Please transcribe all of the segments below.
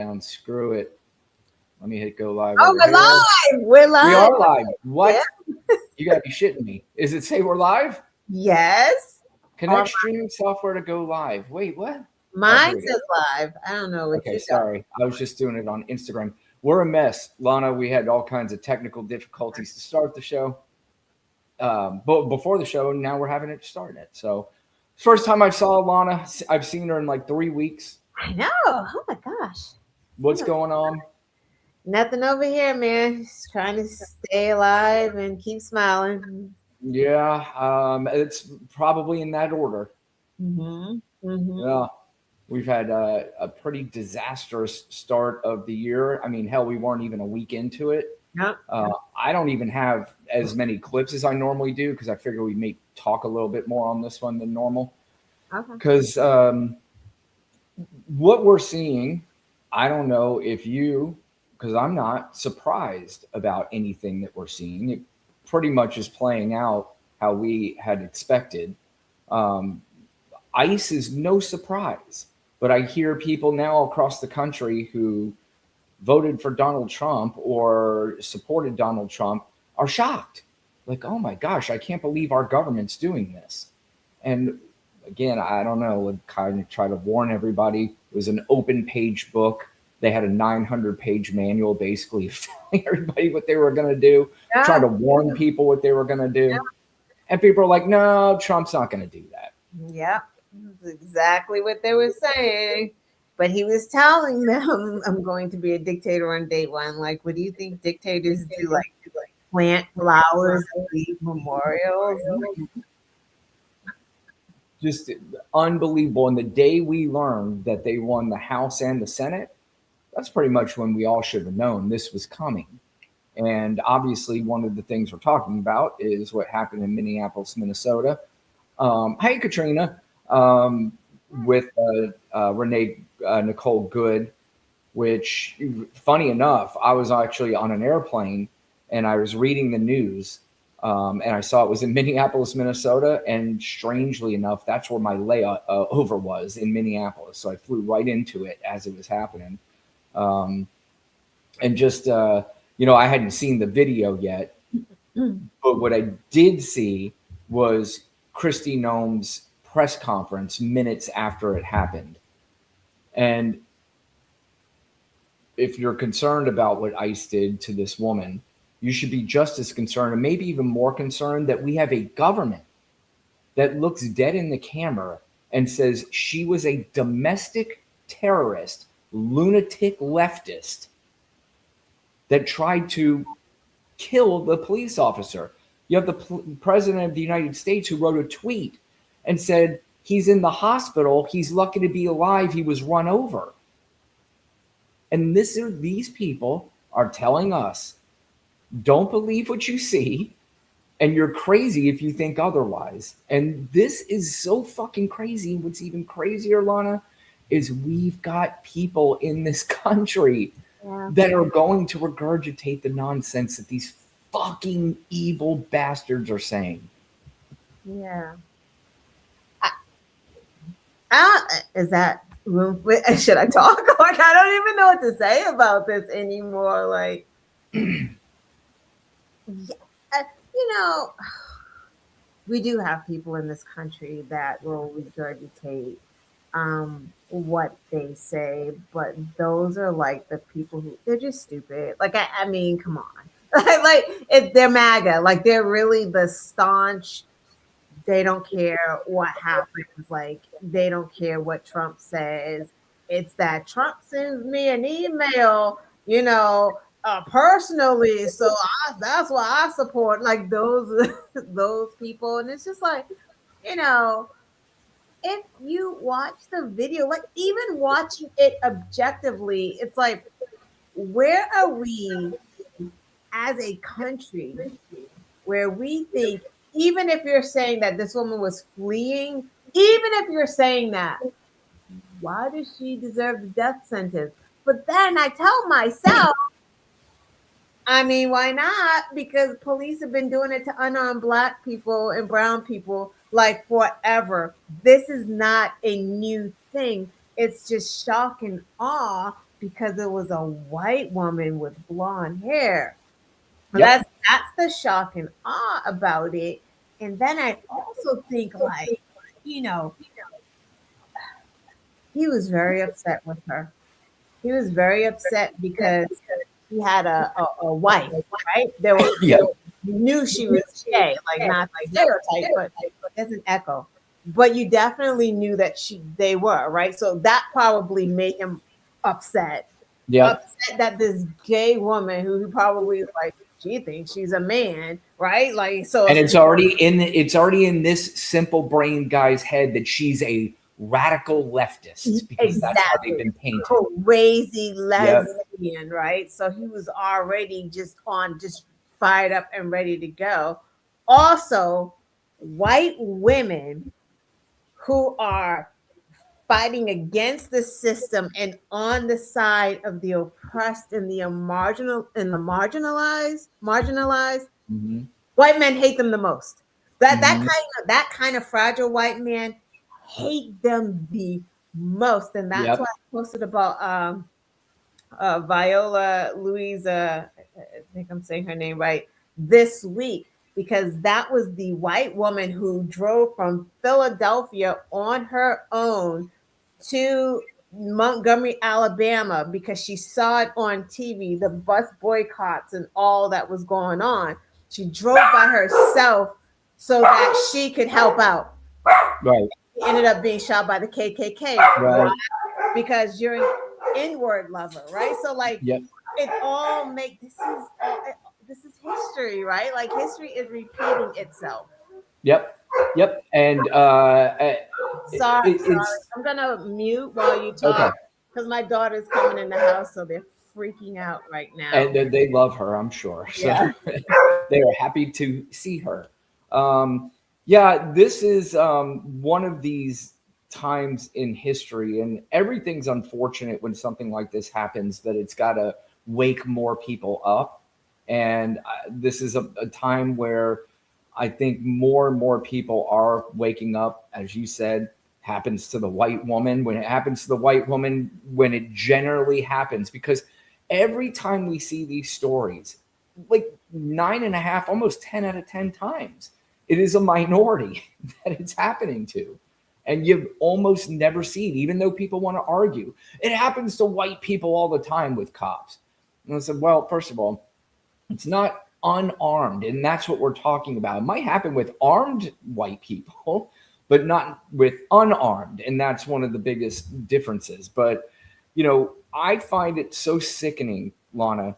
down. Screw it. Let me hit go live Oh, over we're here. live. We're We live. are live. Yeah. What? You gotta be shitting me. Is it say we're live? Yes. Connect On streaming software to go live. Wait, what? Oh, here mine we go. says live. I don't know what Okay, you got. sorry. I was just doing it on Instagram. We're a mess. Lana, we had all kinds of technical difficulties to start the show. But before the show, now we're having it starting it. So, first time I saw Lana, I've seen her in like 3 weeks. I know. Oh my gosh. What's going on? Nothing over here, man. Just trying to stay alive and keep smiling. Yeah, it's probably in that order. Mm-hmm. Mm-hmm. Yeah, we've had a pretty disastrous start of the year. I mean, hell, we weren't even a week into it. Yep. I don't even have as many clips as I normally do because I figure we may talk a little bit more on this one than normal. Okay. Because what we're seeing, I don't know if you, because I'm not surprised about anything that we're seeing. It pretty much is playing out how we had expected. Um, ICE is no surprise, but I hear people now across the country who voted for Donald Trump or supported Donald Trump are shocked. Like, oh my gosh, I can't believe our government's doing this. And again, I don't know, would kind of try to warn everybody. It was an open page book. They had a 900-page manual basically telling everybody what they were going to do, Yeah. try to warn people what they were going to do. And people are like, no, Trump's not going to do that. Yep. That's exactly what they were saying. But he was telling them, I'm going to be a dictator on day one. Like, what do you think dictators do? Like plant flowers and leave memorials? Just unbelievable. And the day we learned that they won the House and the Senate, that's pretty much when we all should have known this was coming. And obviously, one of the things we're talking about is what happened in Minneapolis, Minnesota. Hey, Katrina, with Renee Nicole Good, which, funny enough, I was actually on an airplane and I was reading the news. And I saw it was in Minneapolis, Minnesota. And strangely enough, that's where my layover was in Minneapolis. So I flew right into it as it was happening. And just, I hadn't seen the video yet. But what I did see was Kristi Noem's press conference minutes after it happened. And if you're concerned about what ICE did to this woman, you should be just as concerned, and maybe even more concerned, that we have a government that looks dead in the camera and says she was a domestic terrorist, lunatic leftist that tried to kill the police officer. You have the president of the United States who wrote a tweet and said, he's in the hospital. He's lucky to be alive. He was run over. And these people are telling us, don't believe what you see, and you're crazy if you think otherwise. And this is so fucking crazy. What's even crazier, Lana, is we've got people in this country that are going to regurgitate the nonsense that these fucking evil bastards are saying. Yeah. Is that room? Should I talk? Like, I don't even know what to say about this anymore. Like, we do have people in this country that will regurgitate what they say, but those are like the people who they're just stupid. Like, I mean, come on. Like, if they're MAGA, like they're really the staunch. They don't care what happens. Like, they don't care what Trump says. It's that Trump sends me an email, personally. So that's why I support like those people. And it's just like, if you watch the video, like even watching it objectively, it's like, where are we as a country where we think, even if you're saying that this woman was fleeing, even if you're saying that, why does she deserve the death sentence? But then I tell myself, I mean, why not? Because police have been doing it to unarmed Black people and brown people like forever. This is not a new thing. It's just shock and awe because it was a white woman with blonde hair. Yep. That's the shock and awe about it. And then I also think like, you know, he was very upset with her. He was very upset because he had a wife, right? There was Yep. you knew she was gay, like not the stereotype, but there's an echo. But you definitely knew that they were, right? So that probably made him upset. Yep. Upset that this gay woman who he probably is like, she thinks she's a man, right? Like so And it's already in this simple brain guy's head that she's a radical leftist because that's how they've exactly been painted. crazy Yep. lesbian, right? So he was already just fired up and ready to go. Also, white women who are fighting against the system and on the side of the oppressed and the marginalized, Hmm. white men hate them the most. Hmm. That kind of fragile white man hate them the most, and that's why Yep. I posted about Viola Louisa. I think I'm saying her name right this week because that was the white woman who drove from Philadelphia on her own to Montgomery, Alabama, because she saw it on TV, the bus boycotts and all that was going on. She drove by herself so that she could help out. Right. She ended up being shot by the KKK. Why? Right. Because you're an inward lover, right? So like Yep. it all make this is history, right? Like history is repeating itself. Yep. Yep. And Sorry. it's I'm gonna mute while you talk okay. because my daughter's coming in the house, so they're freaking out right now. And they love her, I'm sure. So Yeah. they are happy to see her. Yeah, this is one of these times in history, and everything's unfortunate when something like this happens, that it's got to wake more people up. And this is a time where I think more and more people are waking up, as you said. Happens to the white woman when it happens to the white woman, when it generally happens, because every time we see these stories, like 9.5, almost 10 out of 10 times, it is a minority that it's happening to. And you almost never see it, even though people want to argue. It happens to white people all the time with cops. And I said, well, first of all, it's not unarmed, and that's what we're talking about. It might happen with armed white people, but not with unarmed, and that's one of the biggest differences. But I find it so sickening, Lana,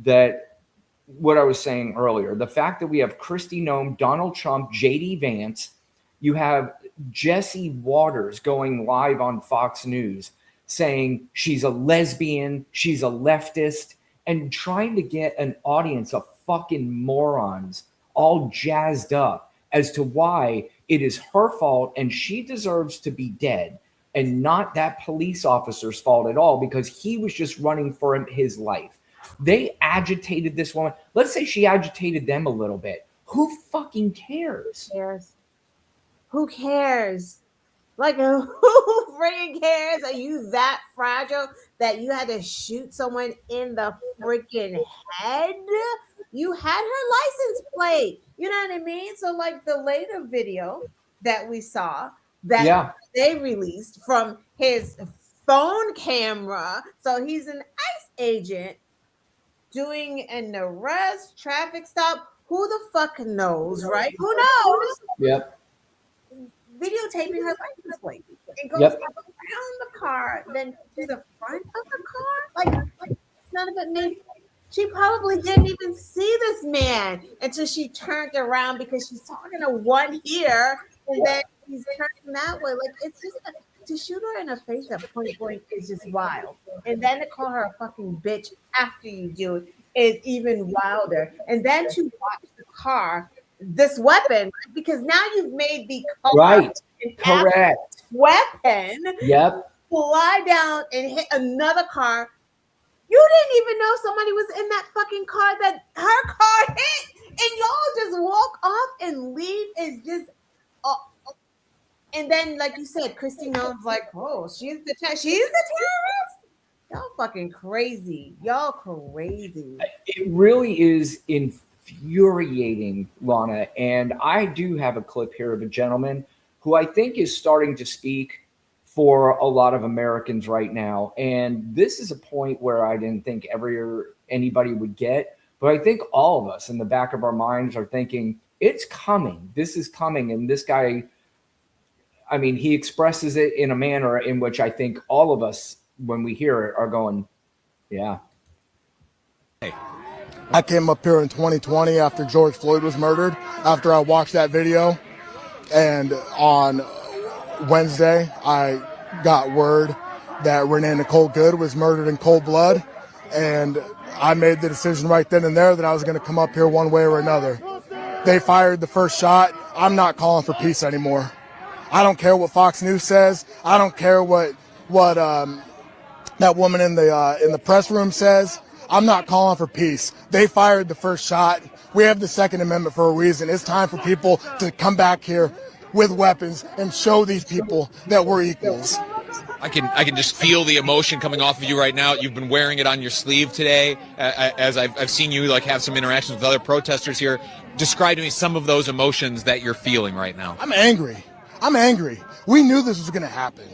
that what I was saying earlier, the fact that we have Kristi Noem, Donald Trump, JD Vance, you have Jesse Waters going live on Fox News saying she's a lesbian, she's a leftist, and trying to get an audience of fucking morons all jazzed up as to why it is her fault and she deserves to be dead, and not that police officer's fault at all, because he was just running for his life. They agitated this woman. Let's say she agitated them a little bit. Who fucking cares? Cares? Who cares? Like who freaking cares? Are you that fragile that you had to shoot someone in the freaking head? You had her license plate. You know what I mean? So like the later video that we saw that Yeah. they released from his phone camera. So he's an ICE agent doing an arrest, traffic stop. Who the fuck knows, right? Who knows? Yep. Videotaping her license plate. It goes Yep. around the car, then to the front of the car. Like none of it made. She probably didn't even see this man until she turned around because she's talking to one here, and then he's turning that way. Like it's just to shoot her in the face at point blank is just wild, and then to call her a fucking bitch after you do it is even wilder. And then to watch the car, this weapon, because now you've made the car Right. an actual Correct. weapon Yep. fly down and hit another car. You didn't even know somebody was in that fucking car that her car hit, and y'all just walk off and leave. Is just, uh, and then like you said, Christy Noem's like, oh, she's the terrorist. Y'all fucking crazy. Y'all crazy. It really is infuriating, Lana. And I do have a clip here of a gentleman who I think is starting to speak for a lot of Americans right now. And this is a point where I didn't think anybody would get, but I think all of us in the back of our minds are thinking, it's coming. This is coming. And this guy, I mean, he expresses it in a manner in which I think all of us, when we hear it, are going, yeah. I came up here in 2020 after George Floyd was murdered, after I watched that video. And on Wednesday, I got word that Renee Nicole Good was murdered in cold blood. And I made the decision right then and there that I was going to come up here one way or another. They fired the first shot. I'm not calling for peace anymore. I don't care what Fox News says. I don't care what that woman in the press room says. I'm not calling for peace. They fired the first shot. We have the Second Amendment for a reason. It's time for people to come back here with weapons and show these people that we're equals. I can just feel the emotion coming off of you right now. You've been wearing it on your sleeve today, as I've seen you like have some interactions with other protesters here. Describe to me some of those emotions that you're feeling right now. I'm angry. We knew this was going to happen.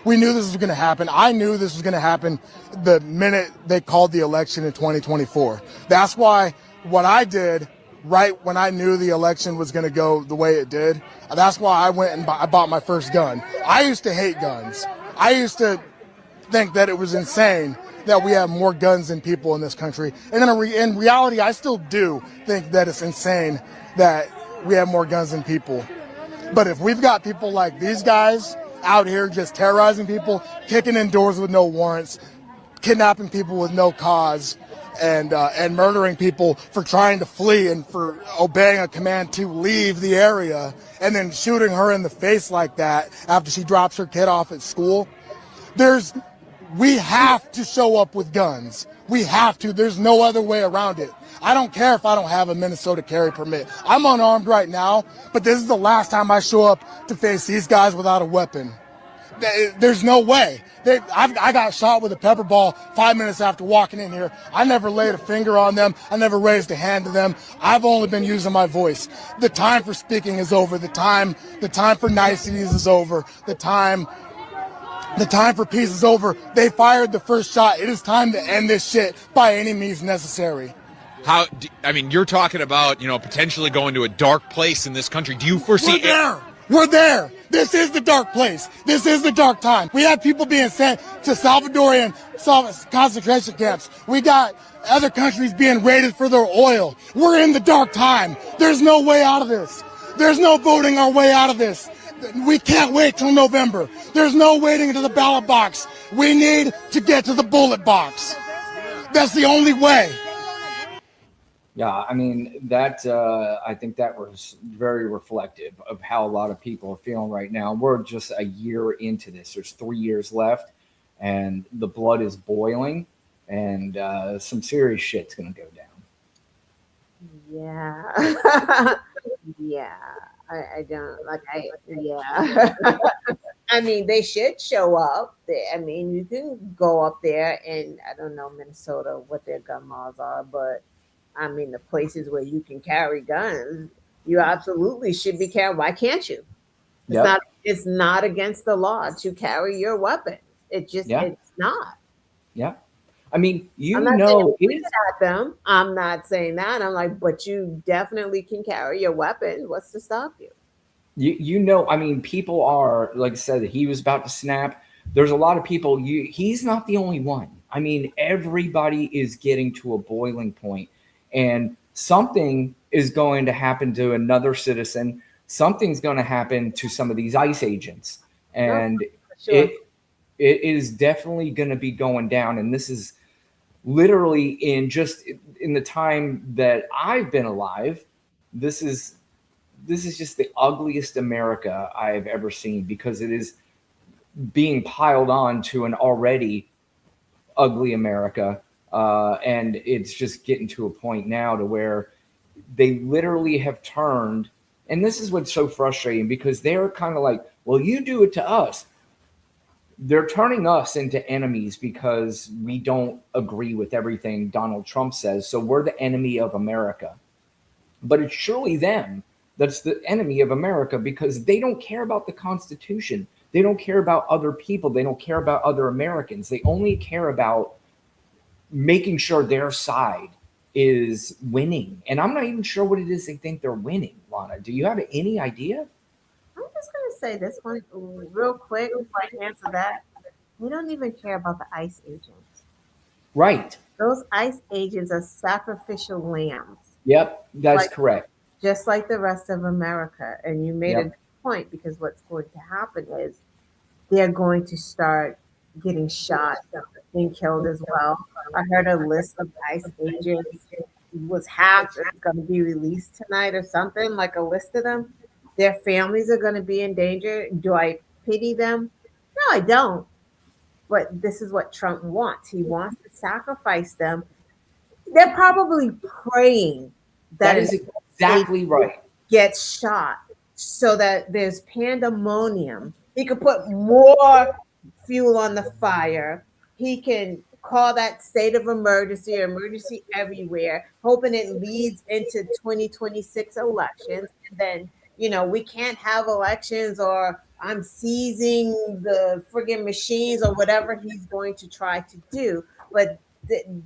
We knew this was going to happen. I knew this was going to happen the minute they called the election in 2024. That's why what I did right when I knew the election was going to go the way it did, that's why I went and I bought my first gun. I used to hate guns. I used to think that it was insane that we have more guns than people in this country. And in reality, I still do think that it's insane that we have more guns than people. But if we've got people like these guys out here just terrorizing people, kicking in doors with no warrants, kidnapping people with no cause, and murdering people for trying to flee and for obeying a command to leave the area, and then shooting her in the face like that after she drops her kid off at school, we have to show up with guns. We have to. There's no other way around it. I don't care if I don't have a Minnesota carry permit. I'm unarmed right now, but this is the last time I show up to face these guys without a weapon. There's no way. I got shot with a pepper ball 5 minutes after walking in here. I never laid a finger on them. I never raised a hand to them. I've only been using my voice. The time for speaking is over. The time for niceties is over. The time for peace is over. They fired the first shot. It is time to end this shit by any means necessary. You're talking about, potentially going to a dark place in this country. Do you foresee We're there. This is the dark place. This is the dark time. We have people being sent to Salvadorian concentration camps. We got other countries being raided for their oil. We're in the dark time. There's no way out of this. There's no voting our way out of this. We can't wait till November. There's no waiting to the ballot box. We need to get to the bullet box. That's the only way. Yeah, I mean, I think that was very reflective of how a lot of people are feeling right now. We're just a year into this. There's 3 years left, and the blood is boiling, and some serious shit's going to go down. Yeah. Yeah. I don't, yeah. I mean, they should show up. You can go up there, and I don't know Minnesota, what their gun laws are, but the places where you can carry guns, you absolutely should be carrying. Why can't you? It's not against the law to carry your weapons. It's not. Yeah. I mean, I'm not saying at them. I'm not saying that. I'm like, but you definitely can carry your weapon. What's to stop you? People are, like I said, he was about to snap. There's a lot of people. He's not the only one. I mean, everybody is getting to a boiling point. And something is going to happen to another citizen. Something's going to happen to some of these ICE agents. And it is definitely going to be going down. And this is literally in the time that I've been alive. This is just the ugliest America I've ever seen, because it is being piled on to an already ugly America. And it's just getting to a point now to where they literally have turned, and this is what's so frustrating, because they're kind of like, well, you do it to us. they're turning us into enemies because we don't agree with everything Donald Trump says. So we're the enemy of America. But it's surely them that's the enemy of America because they don't care about the Constitution. They don't care about other people. They don't care about other Americans. They only care about making sure their side is winning. And I'm not even sure what it is they think they're winning, Lana. Do you have any idea? I'm just gonna say this one real quick before I answer that. They don't even care about the ICE agents. Right. Those ICE agents are sacrificial lambs, Yep. That's like correct. just like the rest of America. And you made a Yep. good point because what's going to happen is they're going to start getting shot and killed as well. I heard a list of ICE agents was half it's going to be released tonight or something, like a list of them. Their families are going to be in danger. Do I pity them? No, I don't. But this is what Trump wants. He wants to sacrifice them. They're probably praying That that an is exactly right. gets shot so that there's pandemonium. He could put more fuel on the fire. He can call that state of emergency or emergency everywhere, hoping it leads into 2026 elections. And then, we can't have elections or I'm seizing the friggin' machines or whatever he's going to try to do. But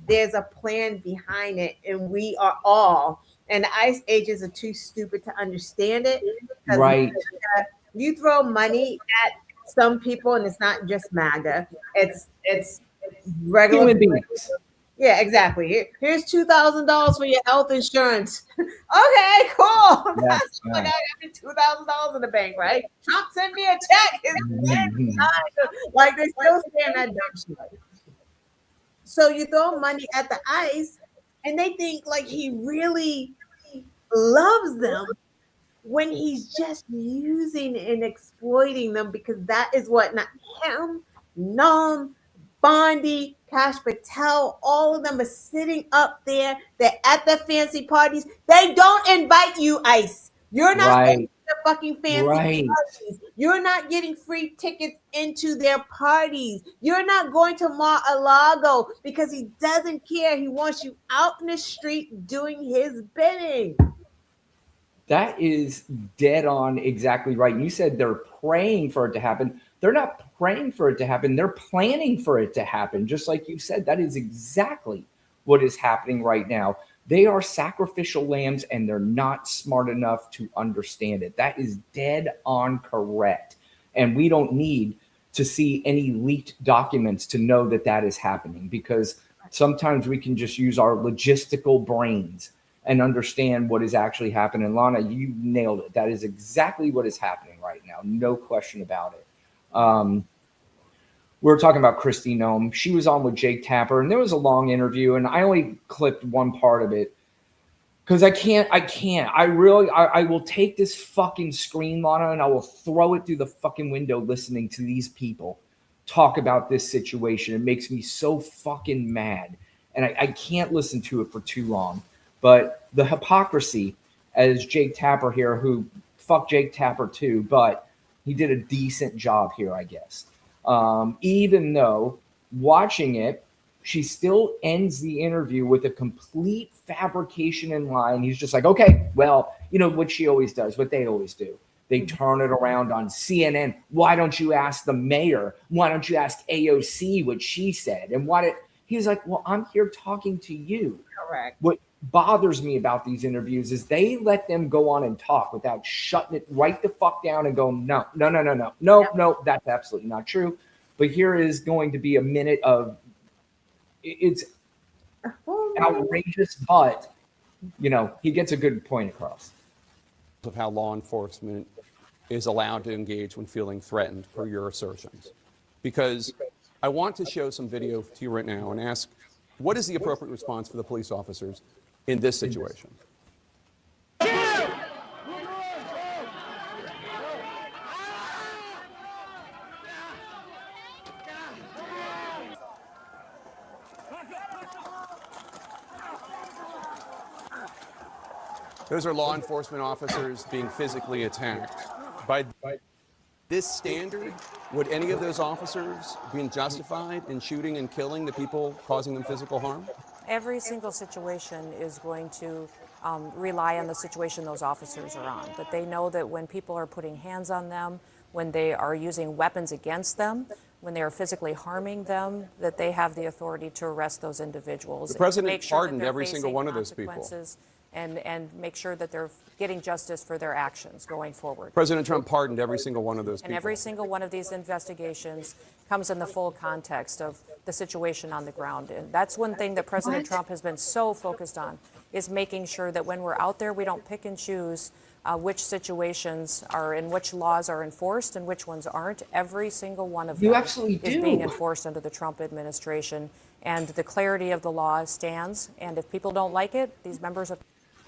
there's a plan behind it, and we are all and the ICE agents are too stupid to understand it because Right. you throw money at some people, and it's not just MAGA. It's regular. Human beings. Yeah, exactly. Here's $2,000 for your health insurance. Okay, cool. Yeah. That's like I got $2,000 in the bank, right? Trump sent me a check. Like they still saying that dumb shit. So you throw money at the ICE, and they think like he really loves them when he's just using and exploiting them because that is what not him, Nom, Bondi, Cash Patel, all of them are sitting up there. They're at the fancy parties. They don't invite you, ICE. You're not going Right. to the fucking fancy Right. parties. You're not getting free tickets into their parties. You're not going to Mar-a-Lago because he doesn't care. He wants you out in the street doing his bidding. That is dead on exactly right. You said they're praying for it to happen. They're not praying for it to happen. They're planning for it to happen. Just like you said, that is exactly what is happening right now. They are sacrificial lambs and they're not smart enough to understand it. That is dead on correct. And we don't need to see any leaked documents to know that that is happening because sometimes we can just use our logistical brains and understand what is actually happening. Lana, you nailed it. That is exactly what is happening right now. No question about it. We were talking about Kristi Noem. She was on with Jake Tapper, and there was a long interview, and I only clipped one part of it because I can't. I will take this fucking screen, Lana, and I will throw it through the fucking window listening to these people talk about this situation. It makes me so fucking mad, and I can't listen to it for too long. But the hypocrisy, as Jake Tapper here, who fuck Jake Tapper too, but he did a decent job here, I guess. Even though watching it, she still ends the interview with a complete fabrication in line. He's just like, okay, well, what she always does, what they always do. They turn it around on CNN. Why don't you ask the mayor? Why don't you ask AOC what she said? And he's like, well, I'm here talking to you. Correct. What bothers me about these interviews is they let them go on and talk without shutting it right the fuck down and go, no, that's absolutely not true. But here is going to be a minute of it's outrageous, but he gets a good point across. Of how law enforcement is allowed to engage when feeling threatened, per your assertions. Because I want to show some video to you right now and ask, what is the appropriate response for the police officers in this situation? Those are law enforcement officers being physically attacked by this standard, would any of those officers be justified in shooting and killing the people causing them physical harm? Every single situation is going to rely on the situation those officers are on. But they know that when people are putting hands on them, when they are using weapons against them, when they are physically harming them, that they have the authority to arrest those individuals. The president make sure pardoned that they're every single facing one of those people. consequences and make sure that they're getting justice for their actions going forward. President Trump pardoned every single one of those people. And every single one of these investigations comes in the full context of the situation on the ground. And that's one thing that President Trump has been so focused on, is making sure that when we're out there, we don't pick and choose which situations are and which laws are enforced and which ones aren't. Every single one of them is being enforced under the Trump administration. And the clarity of the law stands. And if people don't like it, these members of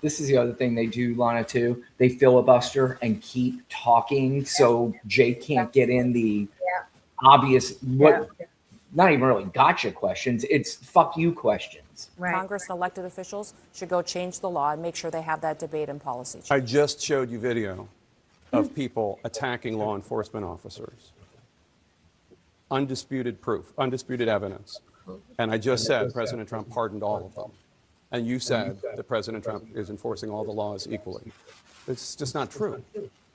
This is the other thing they do, Lana, too. They filibuster and keep talking so Jay can't get in the obvious, not even really gotcha questions. It's fuck you questions. Right. Congress and elected officials should go change the law and make sure they have that debate and policy change. I just showed you video of people attacking law enforcement officers. Undisputed proof, undisputed evidence. And I just said President Trump pardoned all of them. And you said that President Trump is enforcing all the laws equally. It's just not true.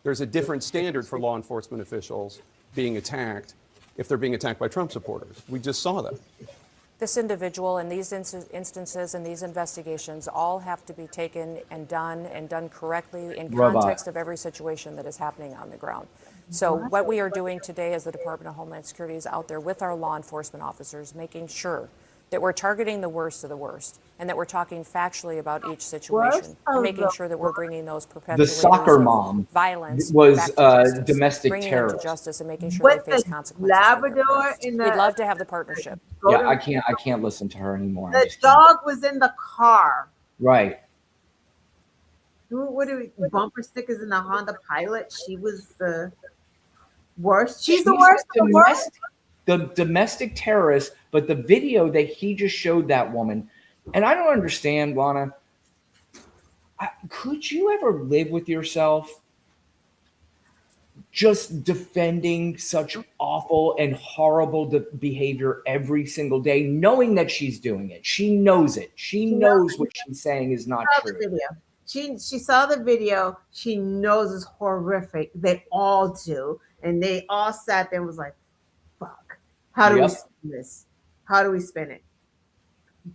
There's a different standard for law enforcement officials being attacked if they're being attacked by Trump supporters. We just saw that. This individual and these instances and these investigations all have to be taken and done correctly in context of every situation that is happening on the ground. So what we are doing today as the Department of Homeland Security is out there with our law enforcement officers, making sure that we're targeting the worst of the worst and that we're talking factually about each situation, making sure that we're bringing those perpetrators The soccer mom violence was domestic terrorist. Them to justice and making sure they face consequences. Labrador in the, we'd love to have the partnership. Yeah, I can't listen to her anymore. The dog was in the car. Right. What do we bumper stickers in the Honda Pilot? She was the worst. She's the worst of the worst. The domestic terrorist, but the video that he just showed that woman, and I don't understand, Lana, could you ever live with yourself just defending such awful and horrible behavior every single day, knowing that she's doing it? She knows it. She knows what she's saying is not true. She saw the video. She knows it's horrific. They all do. And they all sat there and was like, fuck. How do we spin this? How do we spin it?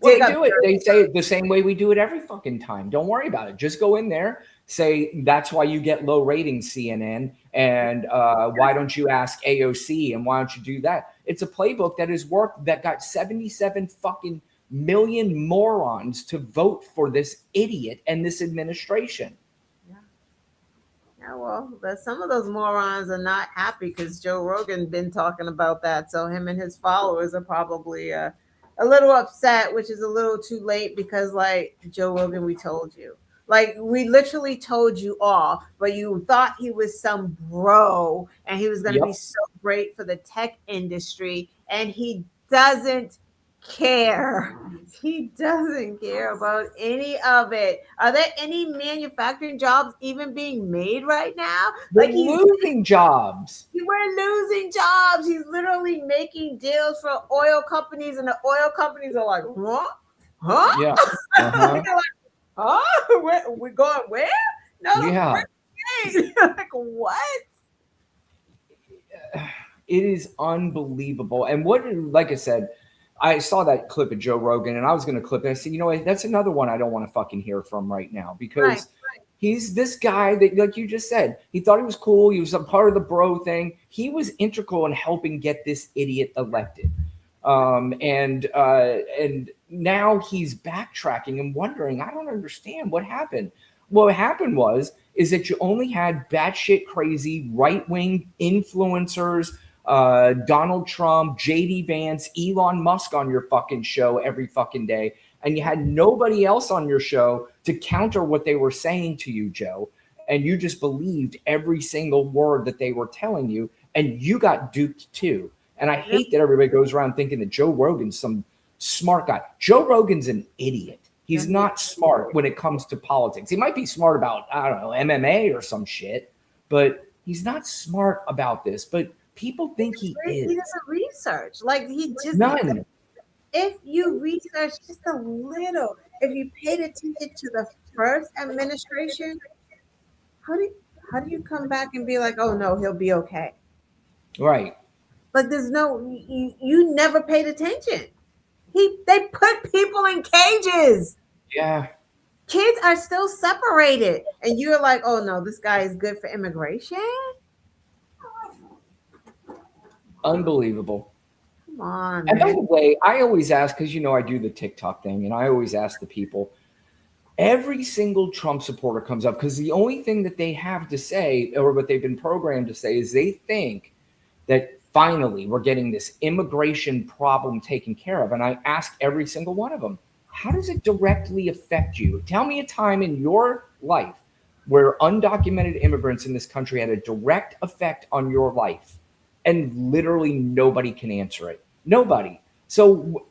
Well, they do it. They say it the same way we do it every fucking time. Don't worry about it. Just go in there, say that's why you get low ratings, CNN, and why don't you ask AOC, and why don't you do that? It's a playbook that has worked, that got 77 fucking million morons to vote for this idiot and this administration. Yeah, well, some of those morons are not happy because Joe Rogan been talking about that. So him and his followers are probably a little upset, which is a little too late because, like, Joe Rogan, we told you. Like, we literally told you all, but you thought he was some bro and he was going to be so great for the tech industry, and he doesn't care. He doesn't care about any of it. Are there any manufacturing jobs even being made right now? We're losing jobs. We're losing jobs. He's literally making deals for oil companies, and the oil companies are like, what? Huh? Yeah. They're like, huh? We're going where? No. Yeah. Like, what? It is unbelievable. And like I said, I saw that clip of Joe Rogan, and I was going to clip it. I said, you know what? That's another one I don't want to fucking hear from right now, because he's this guy that, like you just said, he thought he was cool. He was a part of the bro thing. He was integral in helping get this idiot elected. And now he's backtracking and wondering, I don't understand what happened. What happened is that you only had batshit crazy right-wing influencers, Donald Trump, JD Vance, Elon Musk on your fucking show every fucking day. And you had nobody else on your show to counter what they were saying to you, Joe. And you just believed every single word that they were telling you. And you got duped too. And I hate that everybody goes around thinking that Joe Rogan's some smart guy. Joe Rogan's an idiot. He's not smart when it comes to politics. He might be smart about, I don't know, MMA or some shit, but He's not smart about this, but people think he He is. doesn't research. Like None. if you research just a little, if you paid attention to the first administration, how do you come back and be like, oh no, he'll be okay? Right. Like there's no you never paid attention. They put people in cages. Yeah. Kids are still separated, and you're like, oh no, this guy is good for immigration. Unbelievable. Come on, And by man. the way, I always ask, because I do the TikTok thing, and I always ask the people, every single Trump supporter comes up because the only thing that they have to say, or what they've been programmed to say, is they think that finally we're getting this immigration problem taken care of. And I ask every single one of them, how does it directly affect you? Tell me a time in your life where undocumented immigrants in this country had a direct effect on your life. And literally nobody can answer it. Nobody. So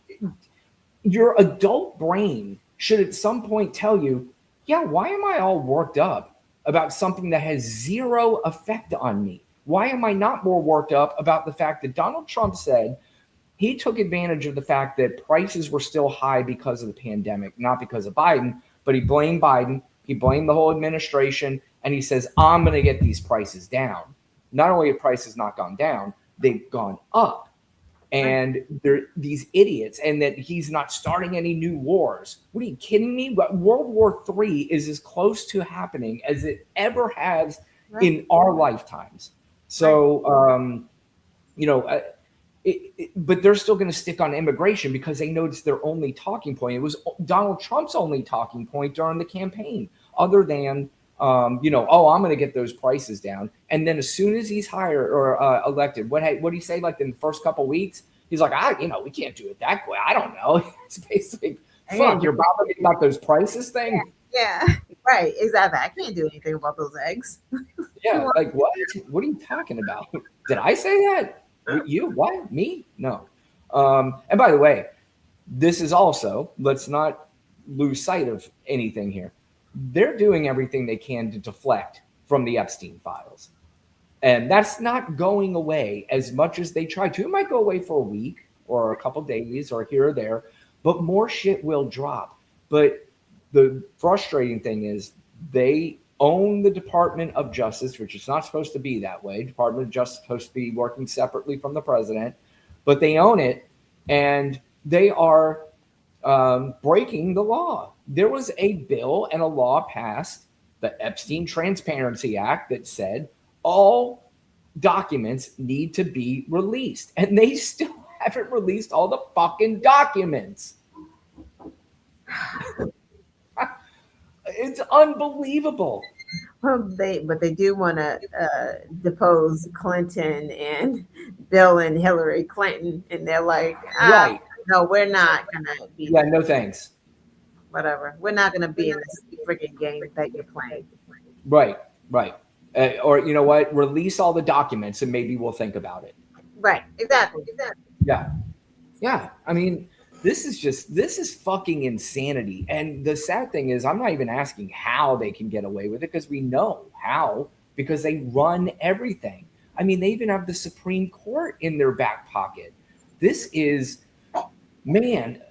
your adult brain should at some point tell you, yeah, why am I all worked up about something that has zero effect on me? Why am I not more worked up about the fact that Donald Trump said he took advantage of the fact that prices were still high because of the pandemic, not because of Biden, but he blamed Biden, he blamed the whole administration, and he says, I'm going to get these prices down. Not only have prices not gone down, they've gone up. And they're these idiots, and that he's not starting any new wars. What are you kidding me? World War III is as close to happening as it ever has in our lifetimes. So, but they're still going to stick on immigration because they know it's their only talking point. It was Donald Trump's only talking point during the campaign, other than, I'm going to get those prices down. And then as soon as he's hired or elected, what did he say? Like in the first couple of weeks, he's like, we can't do it that way. I don't know. It's basically, fuck, you're bothering me about those prices thing. Yeah, right. Exactly. I can't do anything about those eggs. Yeah, like what? What are you talking about? Did I say that? You? What? Me? No. And by the way, this is also, let's not lose sight of anything here. They're doing everything they can to deflect from the Epstein files. And that's not going away as much as they try to. It might go away for a week or a couple days or here or there, but more shit will drop. But the frustrating thing is they own the Department of Justice, which is not supposed to be that way. Department of Justice is supposed to be working separately from the president, but they own it, and they are breaking the law. There was a bill and a law passed, the Epstein Transparency Act, that said all documents need to be released, and they still haven't released all the fucking documents. It's unbelievable. But they do want to depose Clinton and Bill and Hillary Clinton, and they're like, right? No, we're not gonna be. Yeah, no thanks. Whatever, we're not gonna be in this freaking game that you're playing. Right. Or you know what? Release all the documents, and maybe we'll think about it. Right. Exactly. Yeah. I mean, this is fucking insanity. And the sad thing is, I'm not even asking how they can get away with it, because we know how, because they run everything. I mean, they even have the Supreme Court in their back pocket. This is, man,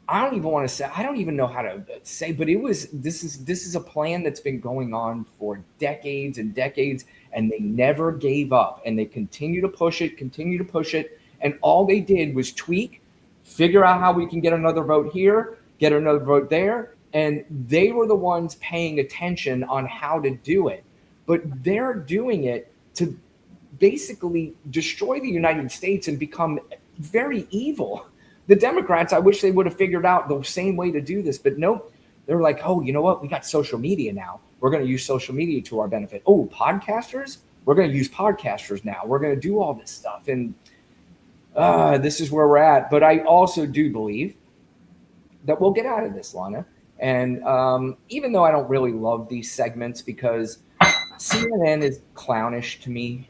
I don't even want to say, I don't even know how to say, but this is a plan that's been going on for decades and decades, and they never gave up, and they continue to push it. And all they did was tweak, figure out how we can get another vote here, get another vote there. And they were the ones paying attention on how to do it. But they're doing it to basically destroy the United States and become very evil. The Democrats, I wish they would have figured out the same way to do this. But nope, they're like, oh, you know what? We got social media now. We're going to use social media to our benefit. Oh, podcasters? We're going to use podcasters now. We're going to do all this stuff. And this is where we're at. But I also do believe that we'll get out of this, Lana. And even though I don't really love these segments, because CNN is clownish to me.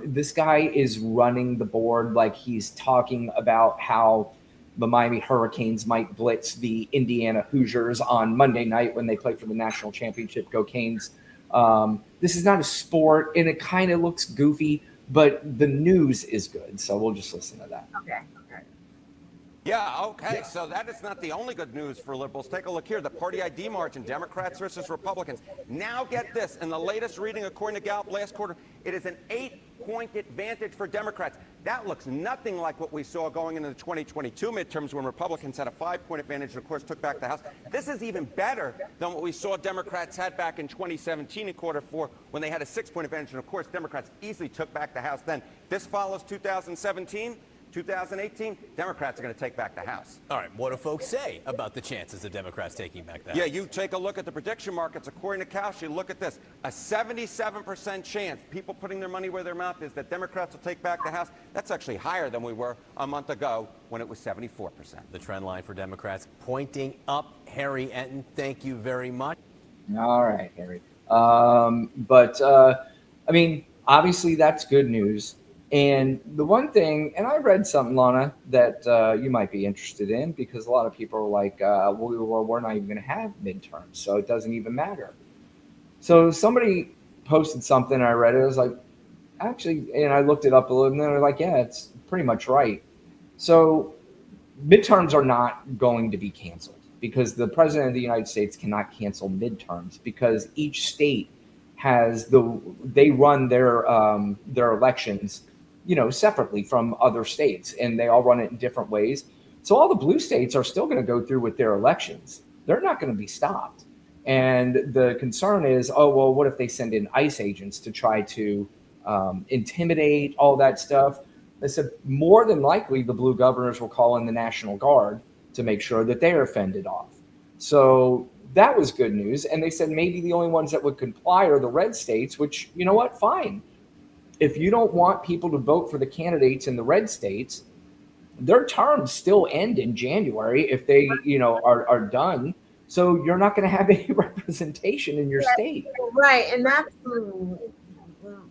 This guy is running the board like he's talking about how the Miami Hurricanes might blitz the Indiana Hoosiers on Monday night when they play for the national championship. Go Canes. This is not a sport, and it kind of looks goofy, but the news is good. So we'll just listen to that. Okay. Yeah, okay. So that is not the only good news for liberals. Take a look here. The party ID margin, Democrats versus Republicans. Now get this. In the latest reading, according to Gallup last quarter, it is an 8-point advantage for Democrats. That looks nothing like what we saw going into the 2022 midterms when Republicans had a 5-point advantage and, of course, took back the House. This is even better than what we saw Democrats had back in 2017 in quarter 4 when they had a 6-point advantage. And, of course, Democrats easily took back the House then. This follows 2017. 2018, Democrats are going to take back the House. All right, what do folks say about the chances of Democrats taking back the House? Yeah, you take a look at the prediction markets. According to Kalshi, look at this. A 77% chance, people putting their money where their mouth is, that Democrats will take back the House. That's actually higher than we were a month ago when it was 74%. The trend line for Democrats pointing up. Harry Enton, thank you very much. All right, Harry. I mean, obviously that's good news. And the one thing, and I read something, Lana, that you might be interested in, because a lot of people are like, well, we're not even going to have midterms, so it doesn't even matter. So somebody posted something, I read it, I was like, actually, and I looked it up a little, and they're like, yeah, it's pretty much right. So midterms are not going to be canceled, because the president of the United States cannot cancel midterms, because each state has they run their elections, separately from other states, and they all run it in different ways. So all the blue states are still going to go through with their elections. They're not going to be stopped. And the concern is, oh, well, what if they send in ICE agents to try to intimidate all that stuff? They said more than likely the blue governors will call in the National Guard to make sure that they are fended off. So that was good news. And they said maybe the only ones that would comply are the red states, which, you know what, fine. If you don't want people to vote for the candidates in the red states, their terms still end in January if they, are done. So you're not going to have any representation in your state. Right. And that's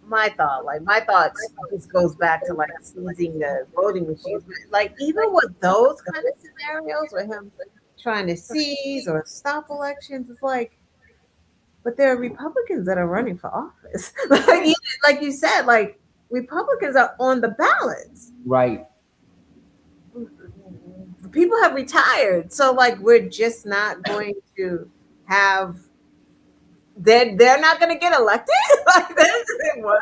my thought. Like, my thoughts just goes back to like seizing the voting machines. Like, even with those kind of scenarios with him trying to seize or stop elections, it's like, but there are Republicans that are running for office. like you said, like, Republicans are on the ballots. Right. People have retired. So like, we're just not going to have, they're not going to get elected. Like, that's what?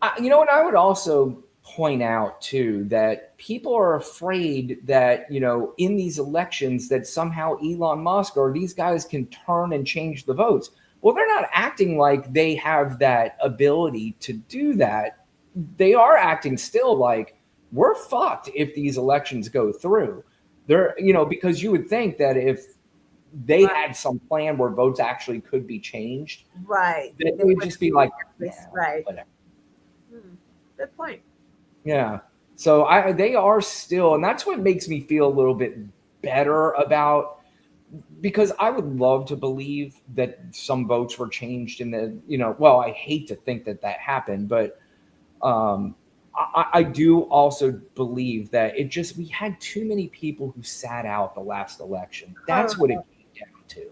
And I would also point out too that people are afraid that, in these elections that somehow Elon Musk or these guys can turn and change the votes. Well, they're not acting like they have that ability to do that. They are acting still like we're fucked if these elections go through. They're, because you would think that if they had some plan where votes actually could be changed, right, that it would just be like, right. Whatever. Good point. Yeah. So they are still, and that's what makes me feel a little bit better about, because I would love to believe that some votes were changed in the, well, I hate to think that happened, but I do also believe that we had too many people who sat out the last election. That's what it came down to.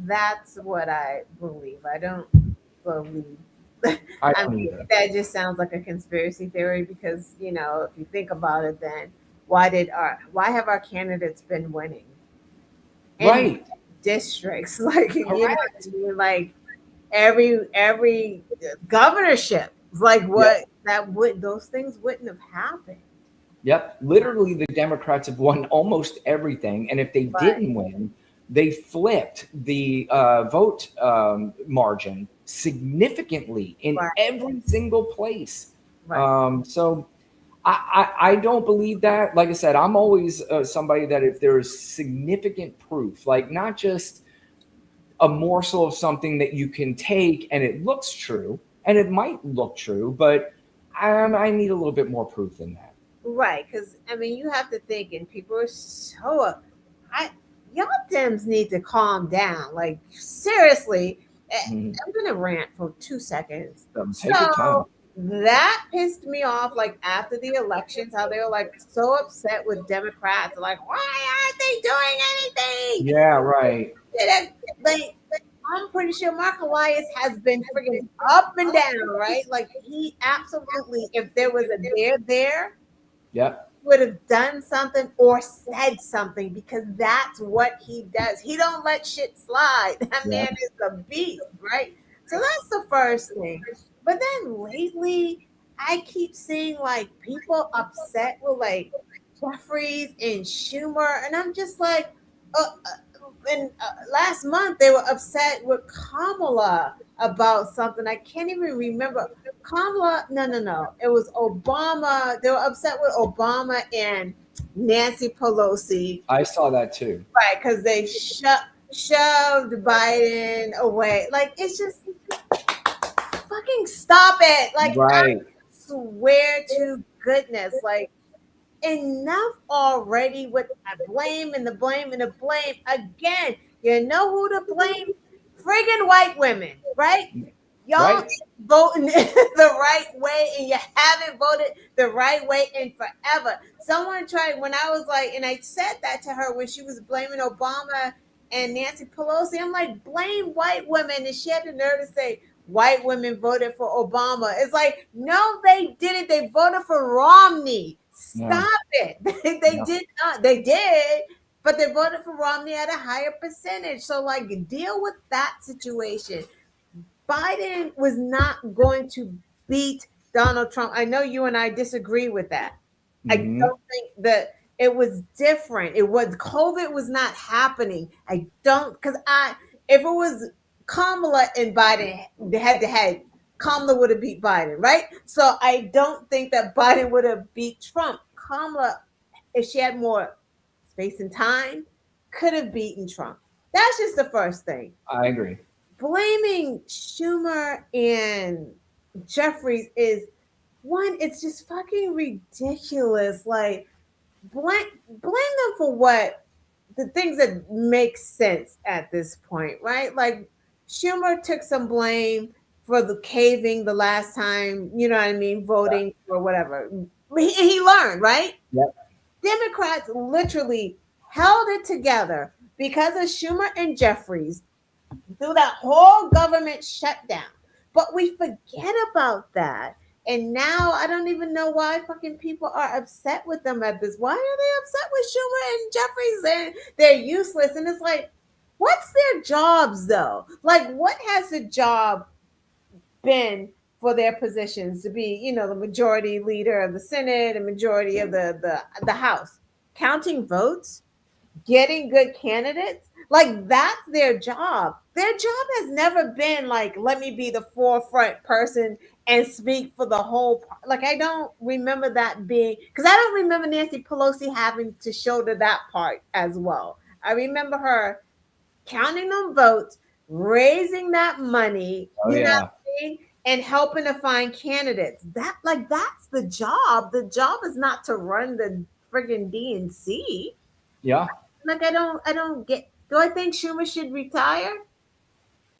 That's what I believe. I don't believe. I mean, that just sounds like a conspiracy theory, because, if you think about it, then why have our candidates been winning? Right. Districts, like, like every governorship, like what those things wouldn't have happened. Yep. Literally, the Democrats have won almost everything. And if they didn't win, they flipped the vote margin significantly in every single place. Right. So I don't believe that. Like I said, I'm always somebody that if there's significant proof, like not just a morsel of something that you can take and it looks true, and it might look true, but I need a little bit more proof than that. Right. Because, you have to think, and people are so, y'all Dems need to calm down. Like, seriously, I'm going to rant for 2 seconds. Take your time. That pissed me off, like, after the elections, how they were, like, so upset with Democrats. Like, why aren't they doing anything? Yeah, right. Like, I'm pretty sure Mark Elias has been freaking up and down, right? Like he absolutely, if there was a there, Yep. would have done something or said something because that's what he does. He don't let shit slide. That man Yep. is a beast, right? So that's the first thing. But then lately, I keep seeing like people upset with like Jeffries and Schumer, and I'm just like, and last month they were upset with Kamala about something. I can't even remember. Kamala, no. It was Obama. They were upset with Obama and Nancy Pelosi, I saw that too. right? Because they shoved Biden away. Like, it's just fucking stop it. Like, I Right. swear to goodness, like, enough already with the blame and the blame and the blame. Again, you know who to blame? Friggin' white women, right? Y'all Right. ain't voting the right way, and you haven't voted the right way in forever. Someone tried when I was like, and I said that to her when she was blaming Obama and Nancy Pelosi. I'm like, blame white women, and she had the nerve to say white women voted for Obama. It's like, no, they didn't. They voted for Romney. Yeah. Stop it. They Yeah. did not. They did, but they voted for Romney at a higher percentage. So, like, deal with that situation. Biden was not going to beat Donald Trump. I know you and I disagree with that. I Mhm. don't think that it was different. It was COVID was not happening. I don't because if it was Kamala and Biden head to head, Kamala would have beat Biden, right? So I don't think that Biden would have beat Trump. Kamala, if she had more space and time, could have beaten Trump. That's just the first thing. I agree. Blaming Schumer and Jeffries is one, it's just fucking ridiculous. Like, blame them for what the things that make sense at this point, right? Like, Schumer took some blame for the caving the last time, you know what I mean, voting for whatever. He learned, right? Yep. Democrats literally held it together because of Schumer and Jeffries through that whole government shutdown. But we forget about that. And now I don't even know why fucking people are upset with them at this. Why are they upset with Schumer and Jeffries and they're useless? And it's like, what's their jobs though? Like, what has the job been for their positions to be, the majority leader of the Senate and majority of the House? Counting votes? Getting good candidates, like that's their job. Their job has never been like, let me be the forefront person and speak for the whole like I don't remember that being, because I don't remember Nancy Pelosi having to shoulder that part as well. I remember her counting them votes, raising that money, Oh yeah. and helping to find candidates. That's the job. The job is not to run the friggin' DNC. Yeah. Like, I don't get. Do I think Schumer should retire?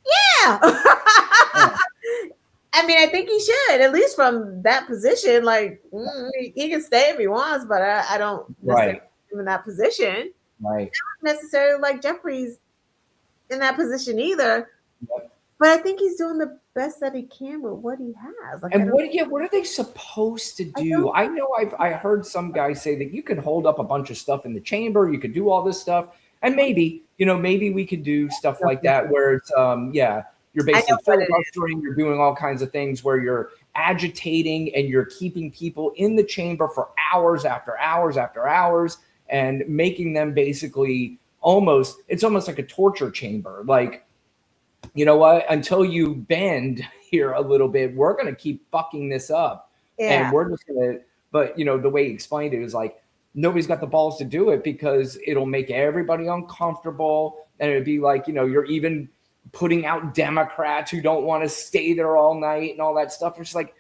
Yeah. Yeah. I mean, I think he should, at least from that position. Like, he can stay if he wants, but I don't necessarily Right. put him in that position. Right. Not necessarily like Jeffries in that position either. Yep. But I think he's doing the best that he can with what he has. Like, I And don't. what are they supposed to do? I know I heard some guys say that you can hold up a bunch of stuff in the chamber, you could do all this stuff, and maybe we could do stuff like that where it's you're basically filibustering, you're doing all kinds of things where you're agitating and you're keeping people in the chamber for hours after hours after hours and making them basically it's almost like a torture chamber. Like, you know what? Until you bend here a little bit, we're going to keep fucking this up. Yeah. And we're just going to, but the way he explained it is like, nobody's got the balls to do it because it'll make everybody uncomfortable. And it'd be like, you're even putting out Democrats who don't want to stay there all night and all that stuff. It's like,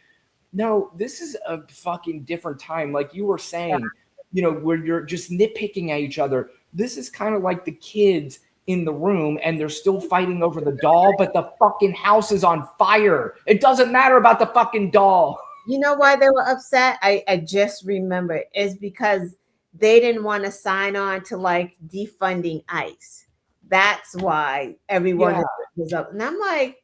no, this is a fucking different time. Like you were saying, where you're just nitpicking at each other. This is kind of like the kids in the room and they're still fighting over the doll, but the fucking house is on fire. It doesn't matter about the fucking doll. You know why they were upset? I just remembered. It's because they didn't want to sign on to like defunding ICE. That's why everyone Yeah. is up. And I'm like,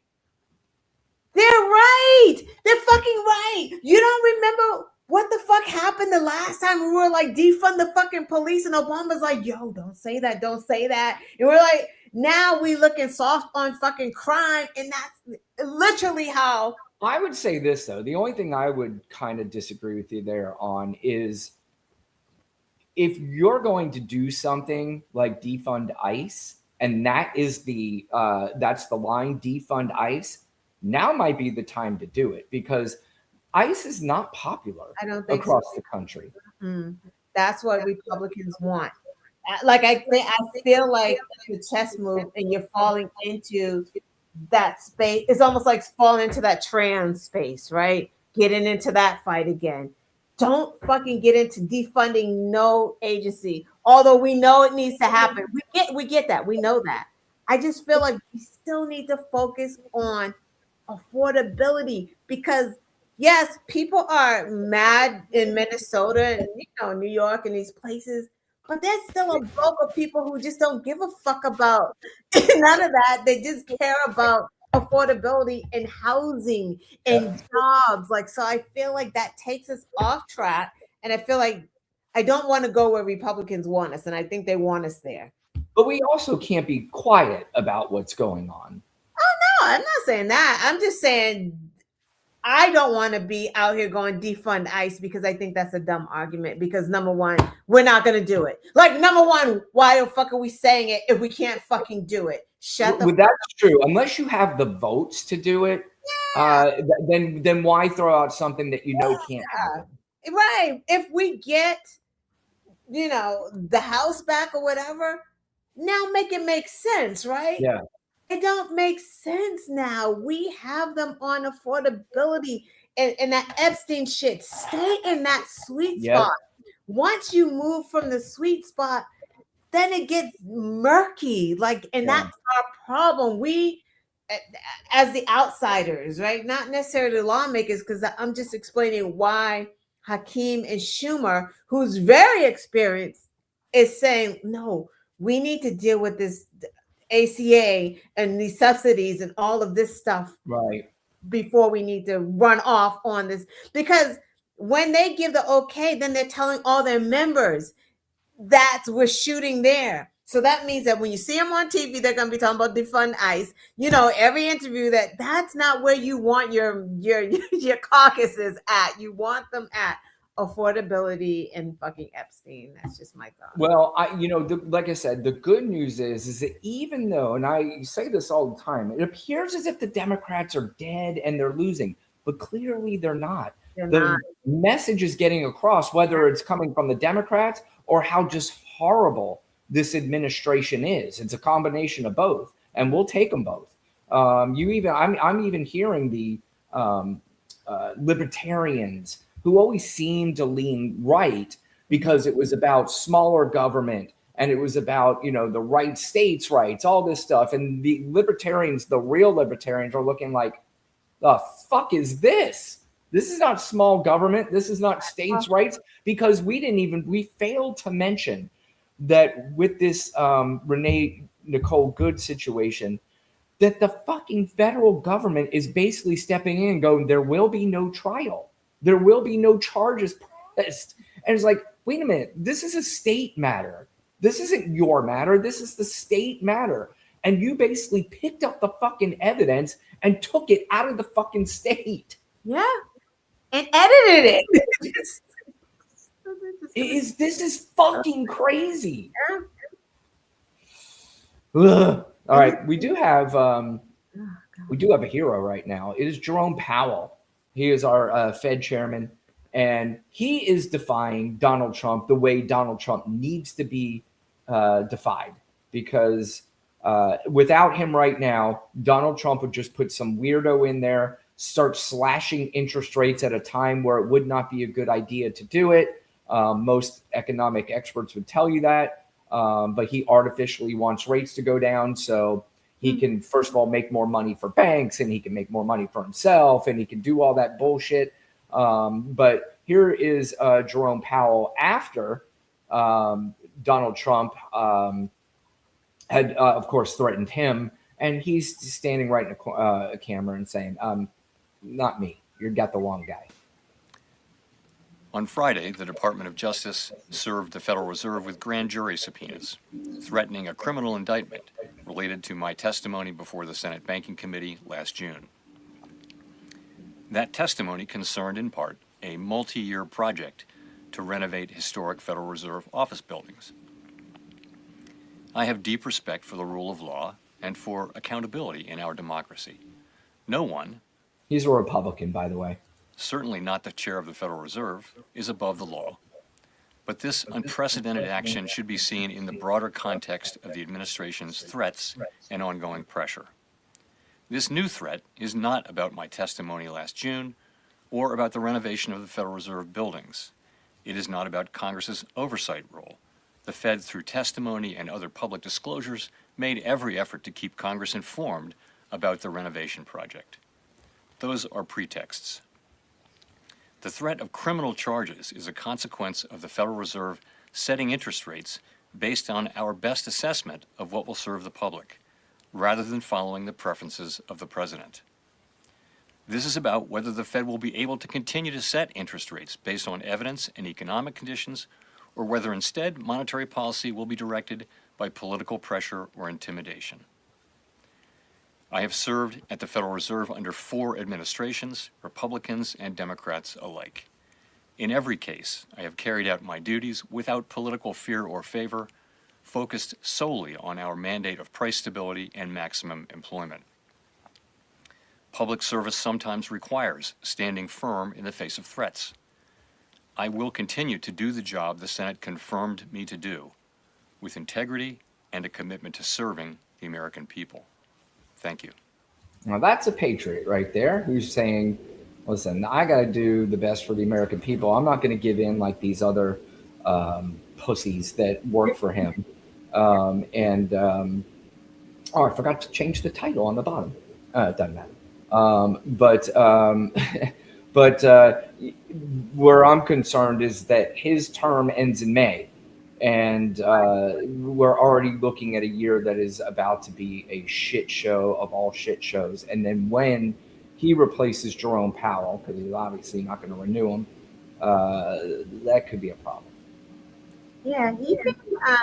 they're right. They're fucking right. You don't remember what the fuck happened the last time we were like defund the fucking police and Obama's like, yo, don't say that, don't say that. And we're like, now we looking soft on fucking crime, and that's literally how. I would say this though. The only thing I would kind of disagree with you there on is if you're going to do something like defund ICE, and that's the line, defund ICE, now might be the time to do it because ICE is not popular I don't think across so. the country. That's what Republicans want. Like I feel like it's a chess move, and you're falling into that space. It's almost like falling into that trans space, right? Getting into that fight again. Don't fucking get into defunding no agency. Although we know it needs to happen. We get that. We know that. I just feel like we still need to focus on affordability because yes, people are mad in Minnesota and New York and these places, but there's still a bulk of people who just don't give a fuck about none of that. They just care about affordability and housing and jobs. Like, so I feel like that takes us off track. And I feel like I don't want to go where Republicans want us, and I think they want us there. But we also can't be quiet about what's going on. No, I'm not saying that. I'm just saying I don't want to be out here going defund ICE because I think that's a dumb argument. Because number one, we're not going to do it. Like, number one, why the fuck are we saying it if we can't fucking do it? Shut the. That's true. Unless you have the votes to do it, then why throw out something that you know can't happen? Right. If we get, the house back or whatever, now make it make sense, right? Yeah. It don't make sense now. We have them on affordability and that Epstein shit. Stay in that sweet spot. Once you move from the sweet spot, then it gets murky. And that's our problem. We, as the outsiders, right? Not necessarily lawmakers, because I'm just explaining why Hakeem and Schumer, who's very experienced, is saying, no, we need to deal with this ACA and these subsidies and all of this stuff before we need to run off on this. Because when they give the okay, then they're telling all their members that we're shooting there. So that means that when you see them on TV, they're going to be talking about defund ICE. Every interview that's not where you want your caucuses at. You want them at affordability and fucking Epstein. That's just my thought. Well, like I said, the good news is that even though, and I say this all the time, it appears as if the Democrats are dead and they're losing, but clearly they're not. The message is getting across, whether it's coming from the Democrats or how just horrible this administration is. It's a combination of both, and we'll take them both. I'm even hearing the libertarians who always seem to lean right because it was about smaller government and it was about, the right states' rights, all this stuff. And the libertarians, the real libertarians, are looking like, the fuck is this? This is not small government. This is not states' rights, because we failed to mention that with this Renee Nicole Good situation, that the fucking federal government is basically stepping in and going, there will be no trial. There will be no charges pressed. And it's like, wait a minute, this is a state matter. This isn't your matter. This is the state matter. And you basically picked up the fucking evidence and took it out of the fucking state. Yeah. And edited it. This is fucking crazy. Ugh. All right. We do have a hero right now. It is Jerome Powell. He is our Fed chairman, and he is defying Donald Trump the way Donald Trump needs to be defied, because without him right now, Donald Trump would just put some weirdo in there, start slashing interest rates at a time where it would not be a good idea to do it. Most economic experts would tell you that, but he artificially wants rates to go down so he can, first of all, make more money for banks, and he can make more money for himself, and he can do all that bullshit. But here is Jerome Powell after Donald Trump had, of course, threatened him, and he's standing right in a camera and saying, "Not me. You got the wrong guy." On Friday, the Department of Justice served the Federal Reserve with grand jury subpoenas, threatening a criminal indictment related to my testimony before the Senate Banking Committee last June. That testimony concerned, in part, a multi-year project to renovate historic Federal Reserve office buildings. I have deep respect for the rule of law and for accountability in our democracy. No one, He's a Republican, by the way. certainly not the chair of the Federal Reserve, is above the law. But this unprecedented action should be seen in the broader context of the administration's threats and ongoing pressure. This new threat is not about my testimony last June or about the renovation of the Federal Reserve buildings. It is not about Congress's oversight role. The Fed, through testimony and other public disclosures, made every effort to keep Congress informed about the renovation project. Those are pretexts. The threat of criminal charges is a consequence of the Federal Reserve setting interest rates based on our best assessment of what will serve the public, rather than following the preferences of the president. This is about whether the Fed will be able to continue to set interest rates based on evidence and economic conditions, or whether instead monetary policy will be directed by political pressure or intimidation. I have served at the Federal Reserve under 4 administrations, Republicans and Democrats alike. In every case, I have carried out my duties without political fear or favor, focused solely on our mandate of price stability and maximum employment. Public service sometimes requires standing firm in the face of threats. I will continue to do the job the Senate confirmed me to do, with integrity and a commitment to serving the American people. Thank you. Now that's a patriot right there who's saying, listen, I got to do the best for the American people. I'm not going to give in like these other pussies that work for him. Oh, I forgot to change the title on the bottom. It doesn't matter. But where I'm concerned is that his term ends in May. And we're already looking at a year that is about to be a shit show of all shit shows. And then when he replaces Jerome Powell, because he's obviously not going to renew him, that could be a problem. Yeah, he can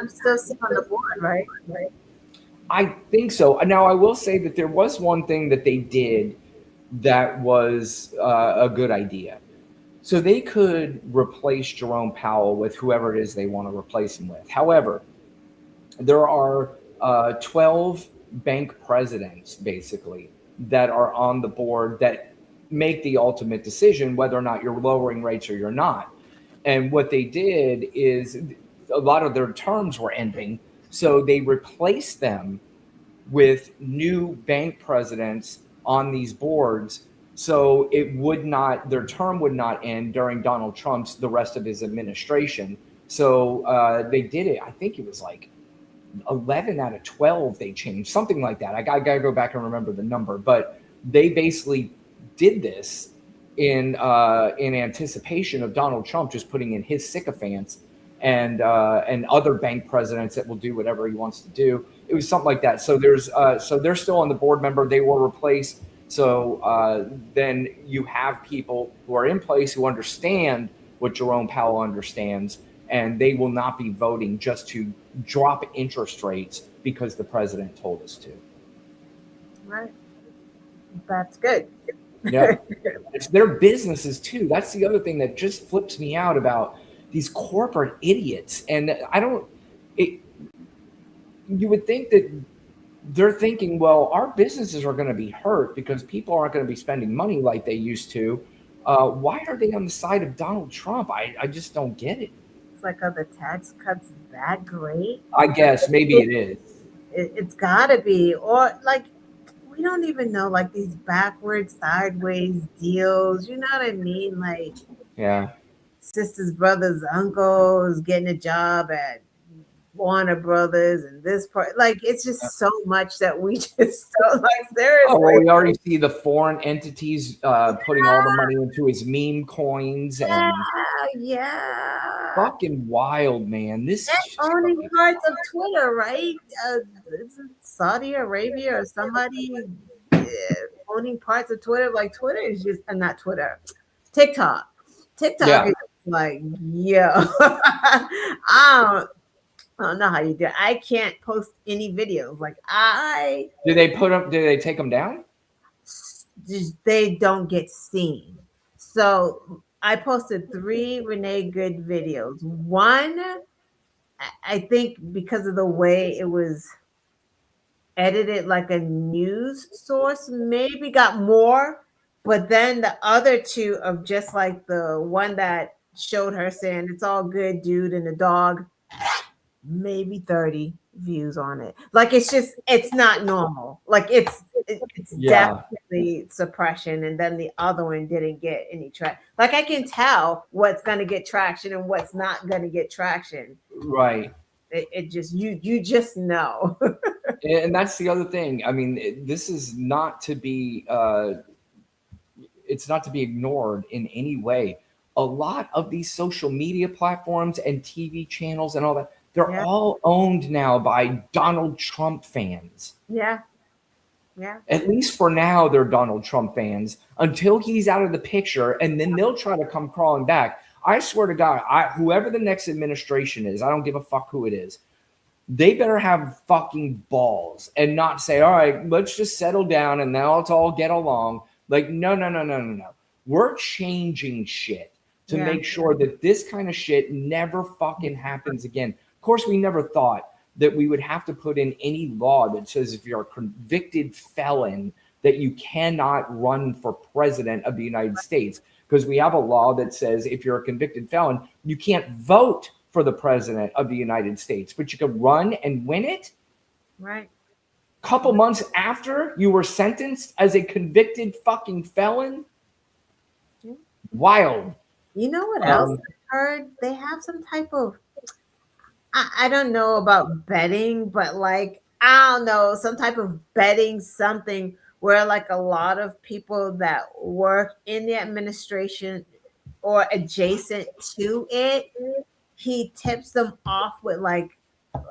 still sit on the board, right? I think so. Now, I will say that there was one thing that they did that was a good idea. So they could replace Jerome Powell with whoever it is they want to replace him with. However, there are 12 bank presidents, basically, that are on the board that make the ultimate decision whether or not you're lowering rates or you're not. And what they did is a lot of their terms were ending, so they replaced them with new bank presidents on these boards. So it would not, their term would not end during Donald Trump's, the rest of his administration. So they did it. I think it was like 11 out of 12 they changed, something like that. I got to go back and remember the number, but they basically did this in anticipation of Donald Trump just putting in his sycophants and other bank presidents that will do whatever he wants to do. It was something like that. So so they're still on the board member. They were replaced. So then you have people who are in place who understand what Jerome Powell understands, and they will not be voting just to drop interest rates because the president told us to. Right. That's good. Yeah. It's their businesses too. That's the other thing that just flips me out about these corporate idiots. And you would think that they're thinking, well, our businesses are going to be hurt because people aren't going to be spending money like they used to. Why are they on the side of Donald Trump? I just don't get it. It's like, are the tax cuts that great? I guess maybe it is. It's got to be. Or like, we don't even know, like these backwards, sideways deals. You know what I mean? Like, yeah, sister's brother's uncle is getting a job at Warner Brothers and this part. Like, it's just so much that we just don't like. Seriously. Oh, well, we already see the foreign entities putting all the money into his meme coins and Yeah. fucking wild, man. This is just Owning fucking parts of Twitter, right? Is it Saudi Arabia or somebody owning parts of Twitter? Like, Twitter is just not Twitter. TikTok. TikTok Yeah. is like, yo, I don't know how you do it. I can't post any videos. Like, Do they put them? Do they take them down? they don't get seen. So I posted 3 Renee Good videos. One, I think because of the way it was edited like a news source, maybe got more. But then the other 2 of just like the one that showed her saying it's all good, dude, and the dog, maybe 30 views on it. Like, it's not normal. Like, it's Yeah. definitely suppression. And then the other one didn't get any traction. Like, I can tell what's gonna get traction and what's not gonna get traction. Right. It just you just know. And that's the other thing. I mean, this is not to be it's not to be ignored in any way. A lot of these social media platforms and TV channels and all that, they're Yeah. all owned now by Donald Trump fans. Yeah. Yeah. At least for now, they're Donald Trump fans until he's out of the picture, and then they'll try to come crawling back. I swear to God, whoever the next administration is, I don't give a fuck who it is. They better have fucking balls and not say, all right, let's just settle down and now let's all get along. Like, no. We're changing shit to Yeah. make sure that this kind of shit never fucking happens again. Of course, we never thought that we would have to put in any law that says if you're a convicted felon that you cannot run for president of the United States, because we have a law that says if you're a convicted felon, you can't vote for the president of the United States, but you can run and win it. Right. Couple months after you were sentenced as a convicted fucking felon. Wild. You know what else I heard? They have some type of, I don't know about betting, but like, I don't know, some type of betting something where like a lot of people that work in the administration or adjacent to it, he tips them off with like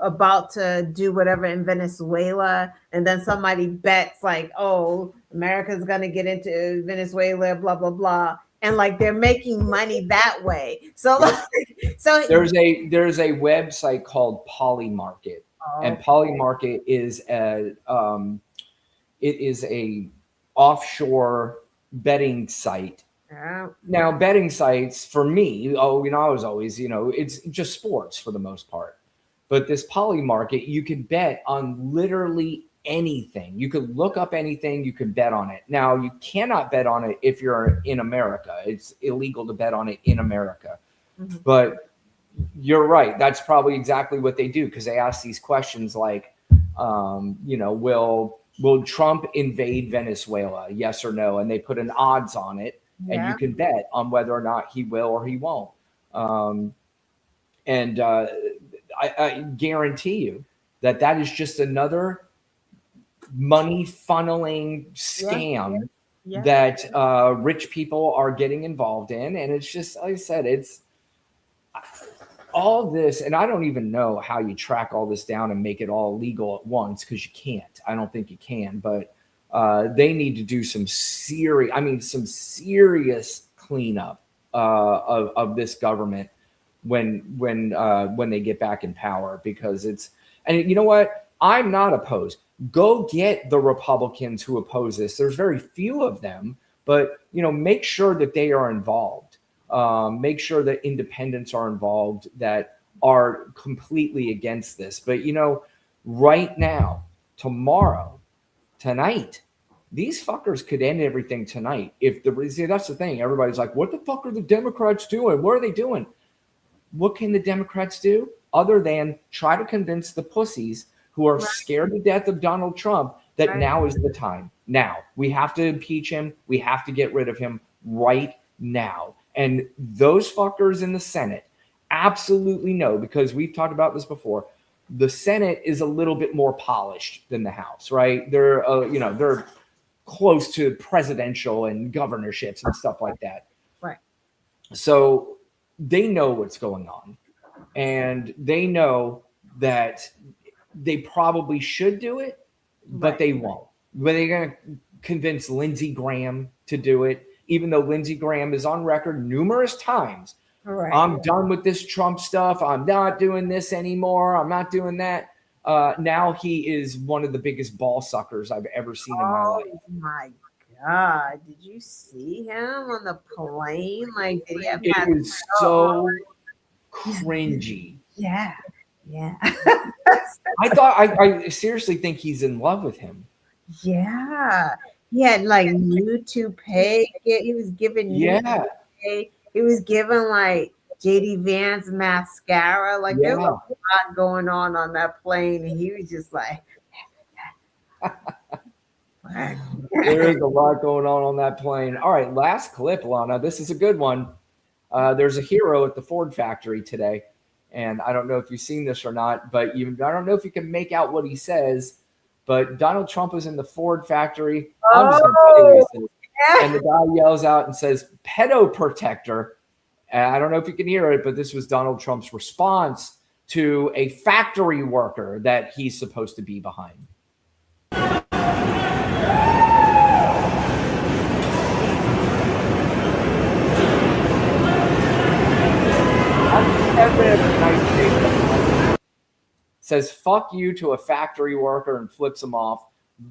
about to do whatever in Venezuela, and then somebody bets like, oh, America's gonna get into Venezuela, blah blah blah, and like they're making money that way. So like, so there's a website called Polymarket, and Polymarket is a offshore betting site. Now, betting sites for me, I was always, it's just sports for the most part. But this Polymarket, you can bet on literally anything. You could look up anything, you can bet on it. Now, you cannot bet on it if you're in America. It's illegal to bet on it in America. Mm-hmm. But you're right. That's probably exactly what they do, because they ask these questions like, will Trump invade Venezuela? Yes or no? And they put an odds on it. Yeah. And you can bet on whether or not he will or he won't. I guarantee you that is just another money funneling scam that rich people are getting involved in. And it's just, like I said, it's all this. And I don't even know how you track all this down and make it all legal at once, because you can't. I don't think you can. But they need to do some serious cleanup of this government when they get back in power, because and you know what? I'm not opposed. Go get the Republicans who oppose this. There's very few of them, but make sure that they are involved. Make sure that independents are involved that are completely against this. But right now, tomorrow, tonight, these fuckers could end everything tonight. That's the thing. Everybody's like, what the fuck are the Democrats doing? What are they doing? What can the Democrats do other than try to convince the pussies who are scared to death of Donald Trump that now is the time. Now we have to impeach him. We have to get rid of him right now. And those fuckers in the Senate absolutely know, because we've talked about this before, The Senate is a little bit more polished than the House, right? They're they're close to presidential and governorships and stuff like that. Right. So they know what's going on, and they know that they probably should do it, but they won't. But they're going to convince Lindsey Graham to do it, even though Lindsey Graham is on record numerous times. Right. I'm done with this Trump stuff. I'm not doing this anymore. I'm not doing that. Now he is one of the biggest ball suckers I've ever seen in my life. Oh my God. Did you see him on the plane? Like, did he have It was so cringy. Yeah. Yeah. I seriously think he's in love with him. Yeah. He had like new toupee. He was giving new toupee. He was giving like JD Vance mascara. Like there was a lot going on that plane, and he was just like. There is a lot going on that plane. All right, last clip, Lana. This is a good one. There's a hero at the Ford factory today, and I don't know if you've seen this or not, but I don't know if you can make out what he says. But Donald Trump was in the Ford factory. I'm just gonna tell you what he says. And the guy yells out and says, "Pedo protector." And I don't know if you can hear it, but this was Donald Trump's response to a factory worker that he's supposed to be behind. Says "fuck you" to a factory worker and flips him off.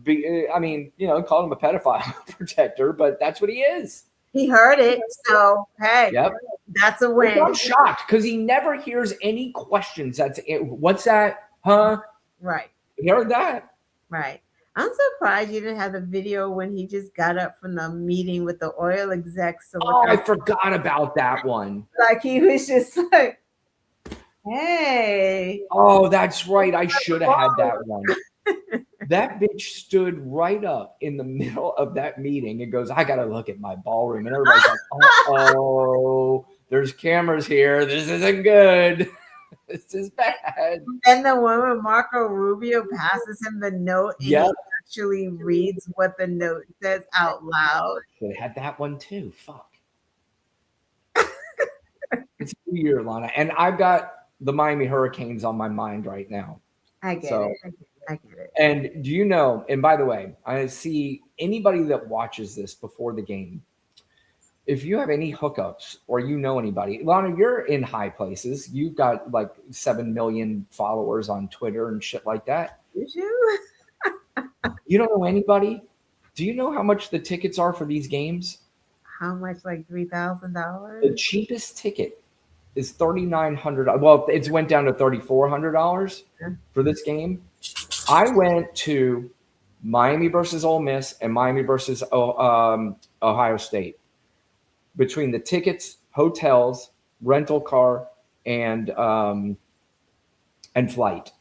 I mean, called him a pedophile protector, but that's what he is. He heard it, so hey, that's a win. I'm shocked because he never hears any questions. That's it. What's that? Huh? Right. He heard that. Right. I'm surprised you didn't have the video when he just got up from the meeting with the oil execs. I forgot about that one. Like he was just like, hey. Oh, that's right. I should have had that one. That bitch stood right up in the middle of that meeting and goes, "I got to look at my ballroom." And everybody's like, "Oh, there's cameras here. This isn't good. This is bad." And the one where Marco Rubio passes him the note and he actually reads what the note says out loud. They had that one too. Fuck. It's a new year, Lana. And I've got the Miami Hurricanes on my mind right now. I get it. I get it. And do you know, and by the way, I see anybody that watches this before the game, if you have any hookups or you know anybody, Lana, you're in high places. You've got like 7 million followers on Twitter and shit like that. Did you? You don't know anybody? Do you know how much the tickets are for these games? How much? Like $3,000? The cheapest ticket is $3,900. Well, it went down to $3,400 for this game. I went to Miami versus Ole Miss and Miami versus Ohio State. Between the tickets, hotels, rental car, and flight,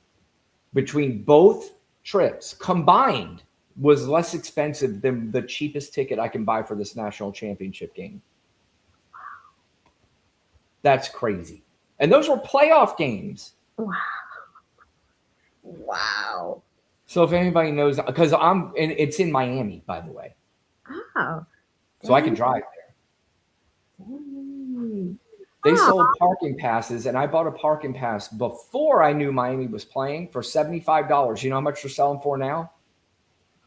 between both trips combined, was less expensive than the cheapest ticket I can buy for this national championship game. That's crazy. And those were playoff games. Wow. So if anybody knows, because it's in Miami, by the way. Oh. So I can drive there. They sold parking passes, and I bought a parking pass before I knew Miami was playing for $75. You know how much they're selling for now?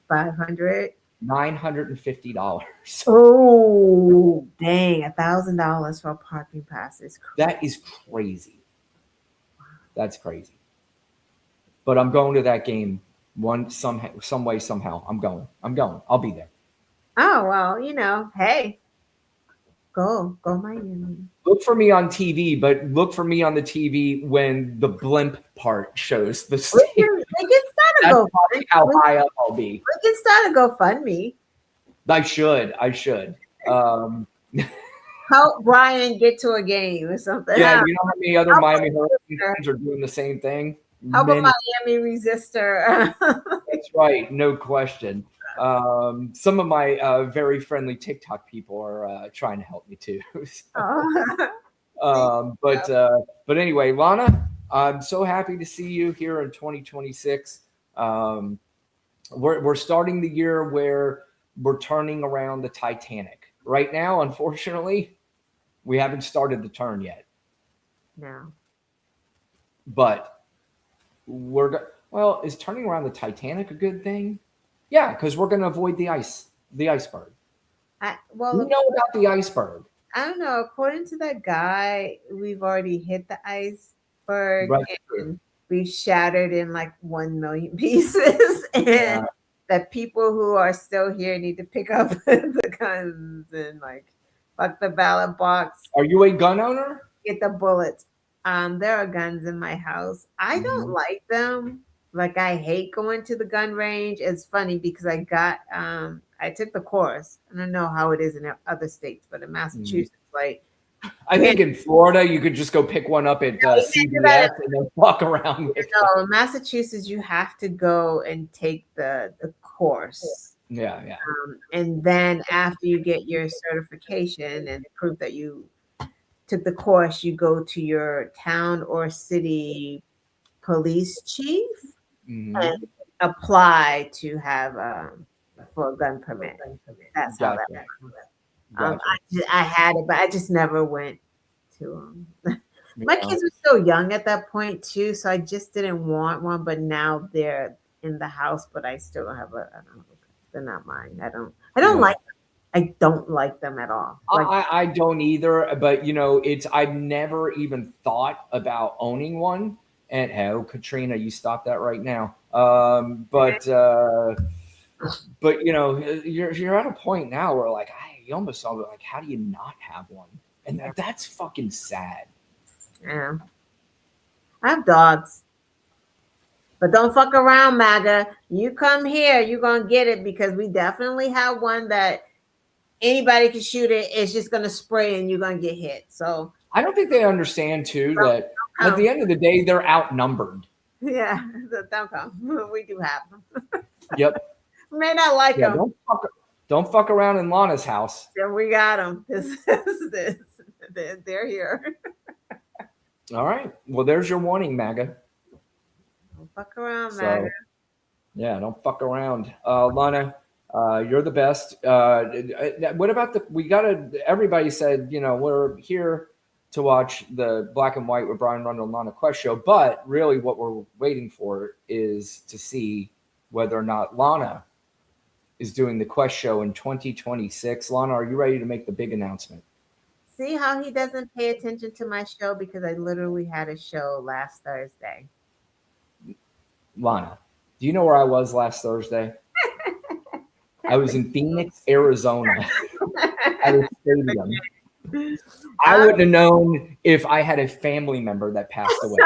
$500. $950. Oh, dang. $1,000 for a parking pass is crazy. That is crazy. That's crazy. But I'm going to that game some way, somehow. I'm going. I'll be there. Oh, well, hey, go Miami. Look for me on TV, but look for me on the TV when the blimp part shows the stage. We can start a GoFundMe. How high up I'll be. We can start a GoFundMe. I should. Help Brian get to a game or something. Yeah, you know how many other Miami Hurricane fans are doing the same thing? How about Miami Resistor? That's right, no question. Some of my very friendly TikTok people are trying to help me too. So. But anyway, Lana, I'm so happy to see you here in 2026. We're starting the year where we're turning around the Titanic. Right now, unfortunately, we haven't started the turn yet. No. But well, is turning around the Titanic a good thing? Yeah, because we're going to avoid the iceberg. Well, We know about the iceberg. I don't know. According to that guy, we've already hit the iceberg Right. and we've shattered in like 1 million pieces. And Yeah. that people who are still here need to pick up the guns and like fuck the ballot box, Are you a gun owner? get the bullets. There are guns in my house. I don't like them. Like I hate going to the gun range. It's funny because I took the course. I don't know how it is in other states, but in Massachusetts, like I think in Florida you could just go pick one up at CVS and then walk around with it. in Massachusetts, you have to go and take the course. Yeah. And then after you get your certification and proof that you took the course, you go to your town or city police chief and apply to have for a gun permit. That's how that works. I had it, but I just never went to them. My kids were so young at that point too, so I just didn't want one. But now they're in the house, but I still don't have they're not mine. I don't like them. I don't like them at all. Like, I don't either, but I've never even thought about owning one. And Katrina, you stop that right now. But you're at a point now where like you almost saw like, how do you not have one? And that's fucking sad. yeah, I have dogs, but don't fuck around, MAGA. You come here, you're gonna get it because we definitely have one that anybody can shoot it. It's just gonna spray and you're gonna get hit. So I don't think they understand too that at the end of the day they're outnumbered. Yeah, don't come. We do have them. Yep. May not like them. Don't fuck around in Lana's house. Yeah, we got them. They're here. All right. Well, there's your warning, MAGA. Don't fuck around, MAGA. Yeah, don't fuck around. Lana, you're the best. What about everybody said, we're here to watch the Black and White with Brian Rundle and Lana Quest show, but really what we're waiting for is to see whether or not Lana is doing the Quest show in 2026. Lana, are you ready to make the big announcement? See how he doesn't pay attention to my show because I literally had a show last Thursday. Lana, do you know where I was last Thursday? I was in Phoenix, Arizona at a stadium. I wouldn't have known if I had a family member that passed away.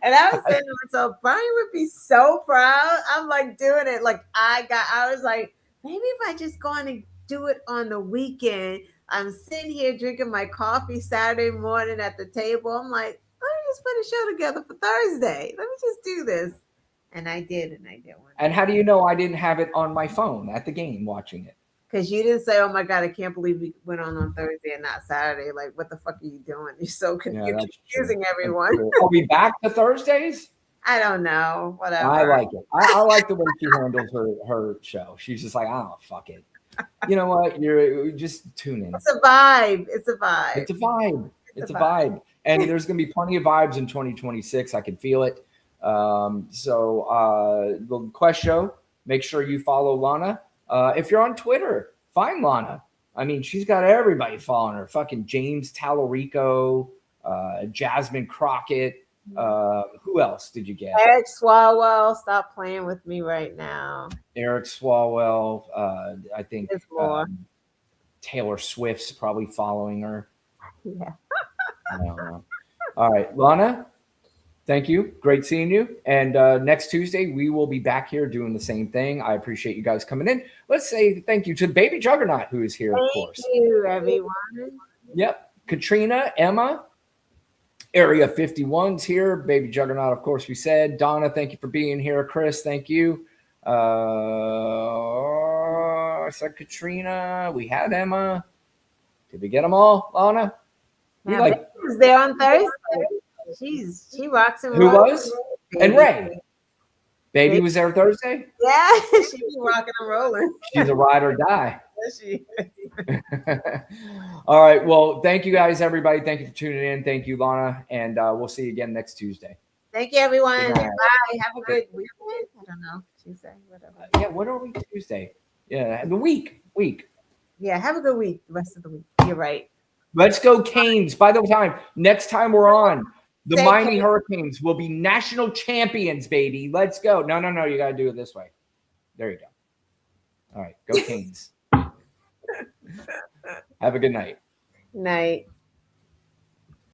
And I was saying to myself, Brian would be so proud. I'm like doing it. Like I was like, maybe if I just go on and do it on the weekend. I'm sitting here drinking my coffee Saturday morning at the table. I'm like, let me just put a show together for Thursday. Let me just do this. And I did, and I did one. And how do you know I didn't have it on my phone at the game watching it? Because you didn't say, oh my God, I can't believe we went on Thursday and not Saturday. Like, what the fuck are you doing? You're so confusing everyone. Are we back to Thursdays? I don't know. Whatever. I like it. I like the way she handles her show. She's just like, oh, fuck it. You know what? You're just tune in. It's a vibe. It's a vibe. It's a vibe. It's a vibe. And there's going to be plenty of vibes in 2026. I can feel it. So the Quest show, make sure you follow Lana. If you're on Twitter, find Lana. I mean, she's got everybody following her. Fucking James Tallarico, Jasmine Crockett. Who else did you get? Eric Swalwell, stop playing with me right now. Eric Swalwell. I think Taylor Swift's probably following her. Yeah. I don't know. All right, Lana, thank you. Great seeing you. And next Tuesday, we will be back here doing the same thing. I appreciate you guys coming in. Let's say thank you to Baby Juggernaut, who is here, of course. Thank you, everyone. Yep. Katrina, Emma, Area 51's here. Baby Juggernaut, of course, we said. Donna, thank you for being here. Chris, thank you. I said Katrina. We had Emma. Did we get them all, Lana? Was there on Thursday? She rocks and Who rolls. was? And Ray. Baby was there Thursday? Yeah, she be rocking and rolling. She's a ride or die. She. All right. Well, thank you guys, everybody. Thank you for tuning in. Thank you, Lana. And we'll see you again next Tuesday. Thank you, everyone. Good night. Bye. Have a good weekend. I don't know. Tuesday, whatever. Yeah, what are we Tuesday? Yeah, the week. Yeah, have a good week. The rest of the week. You're right. Let's go Canes. By the time, next time we're on, the Say Miami Canes. Hurricanes will be national champions, baby. Let's go. No. You got to do it this way. There you go. All right. Go Canes. Have a good night. Night.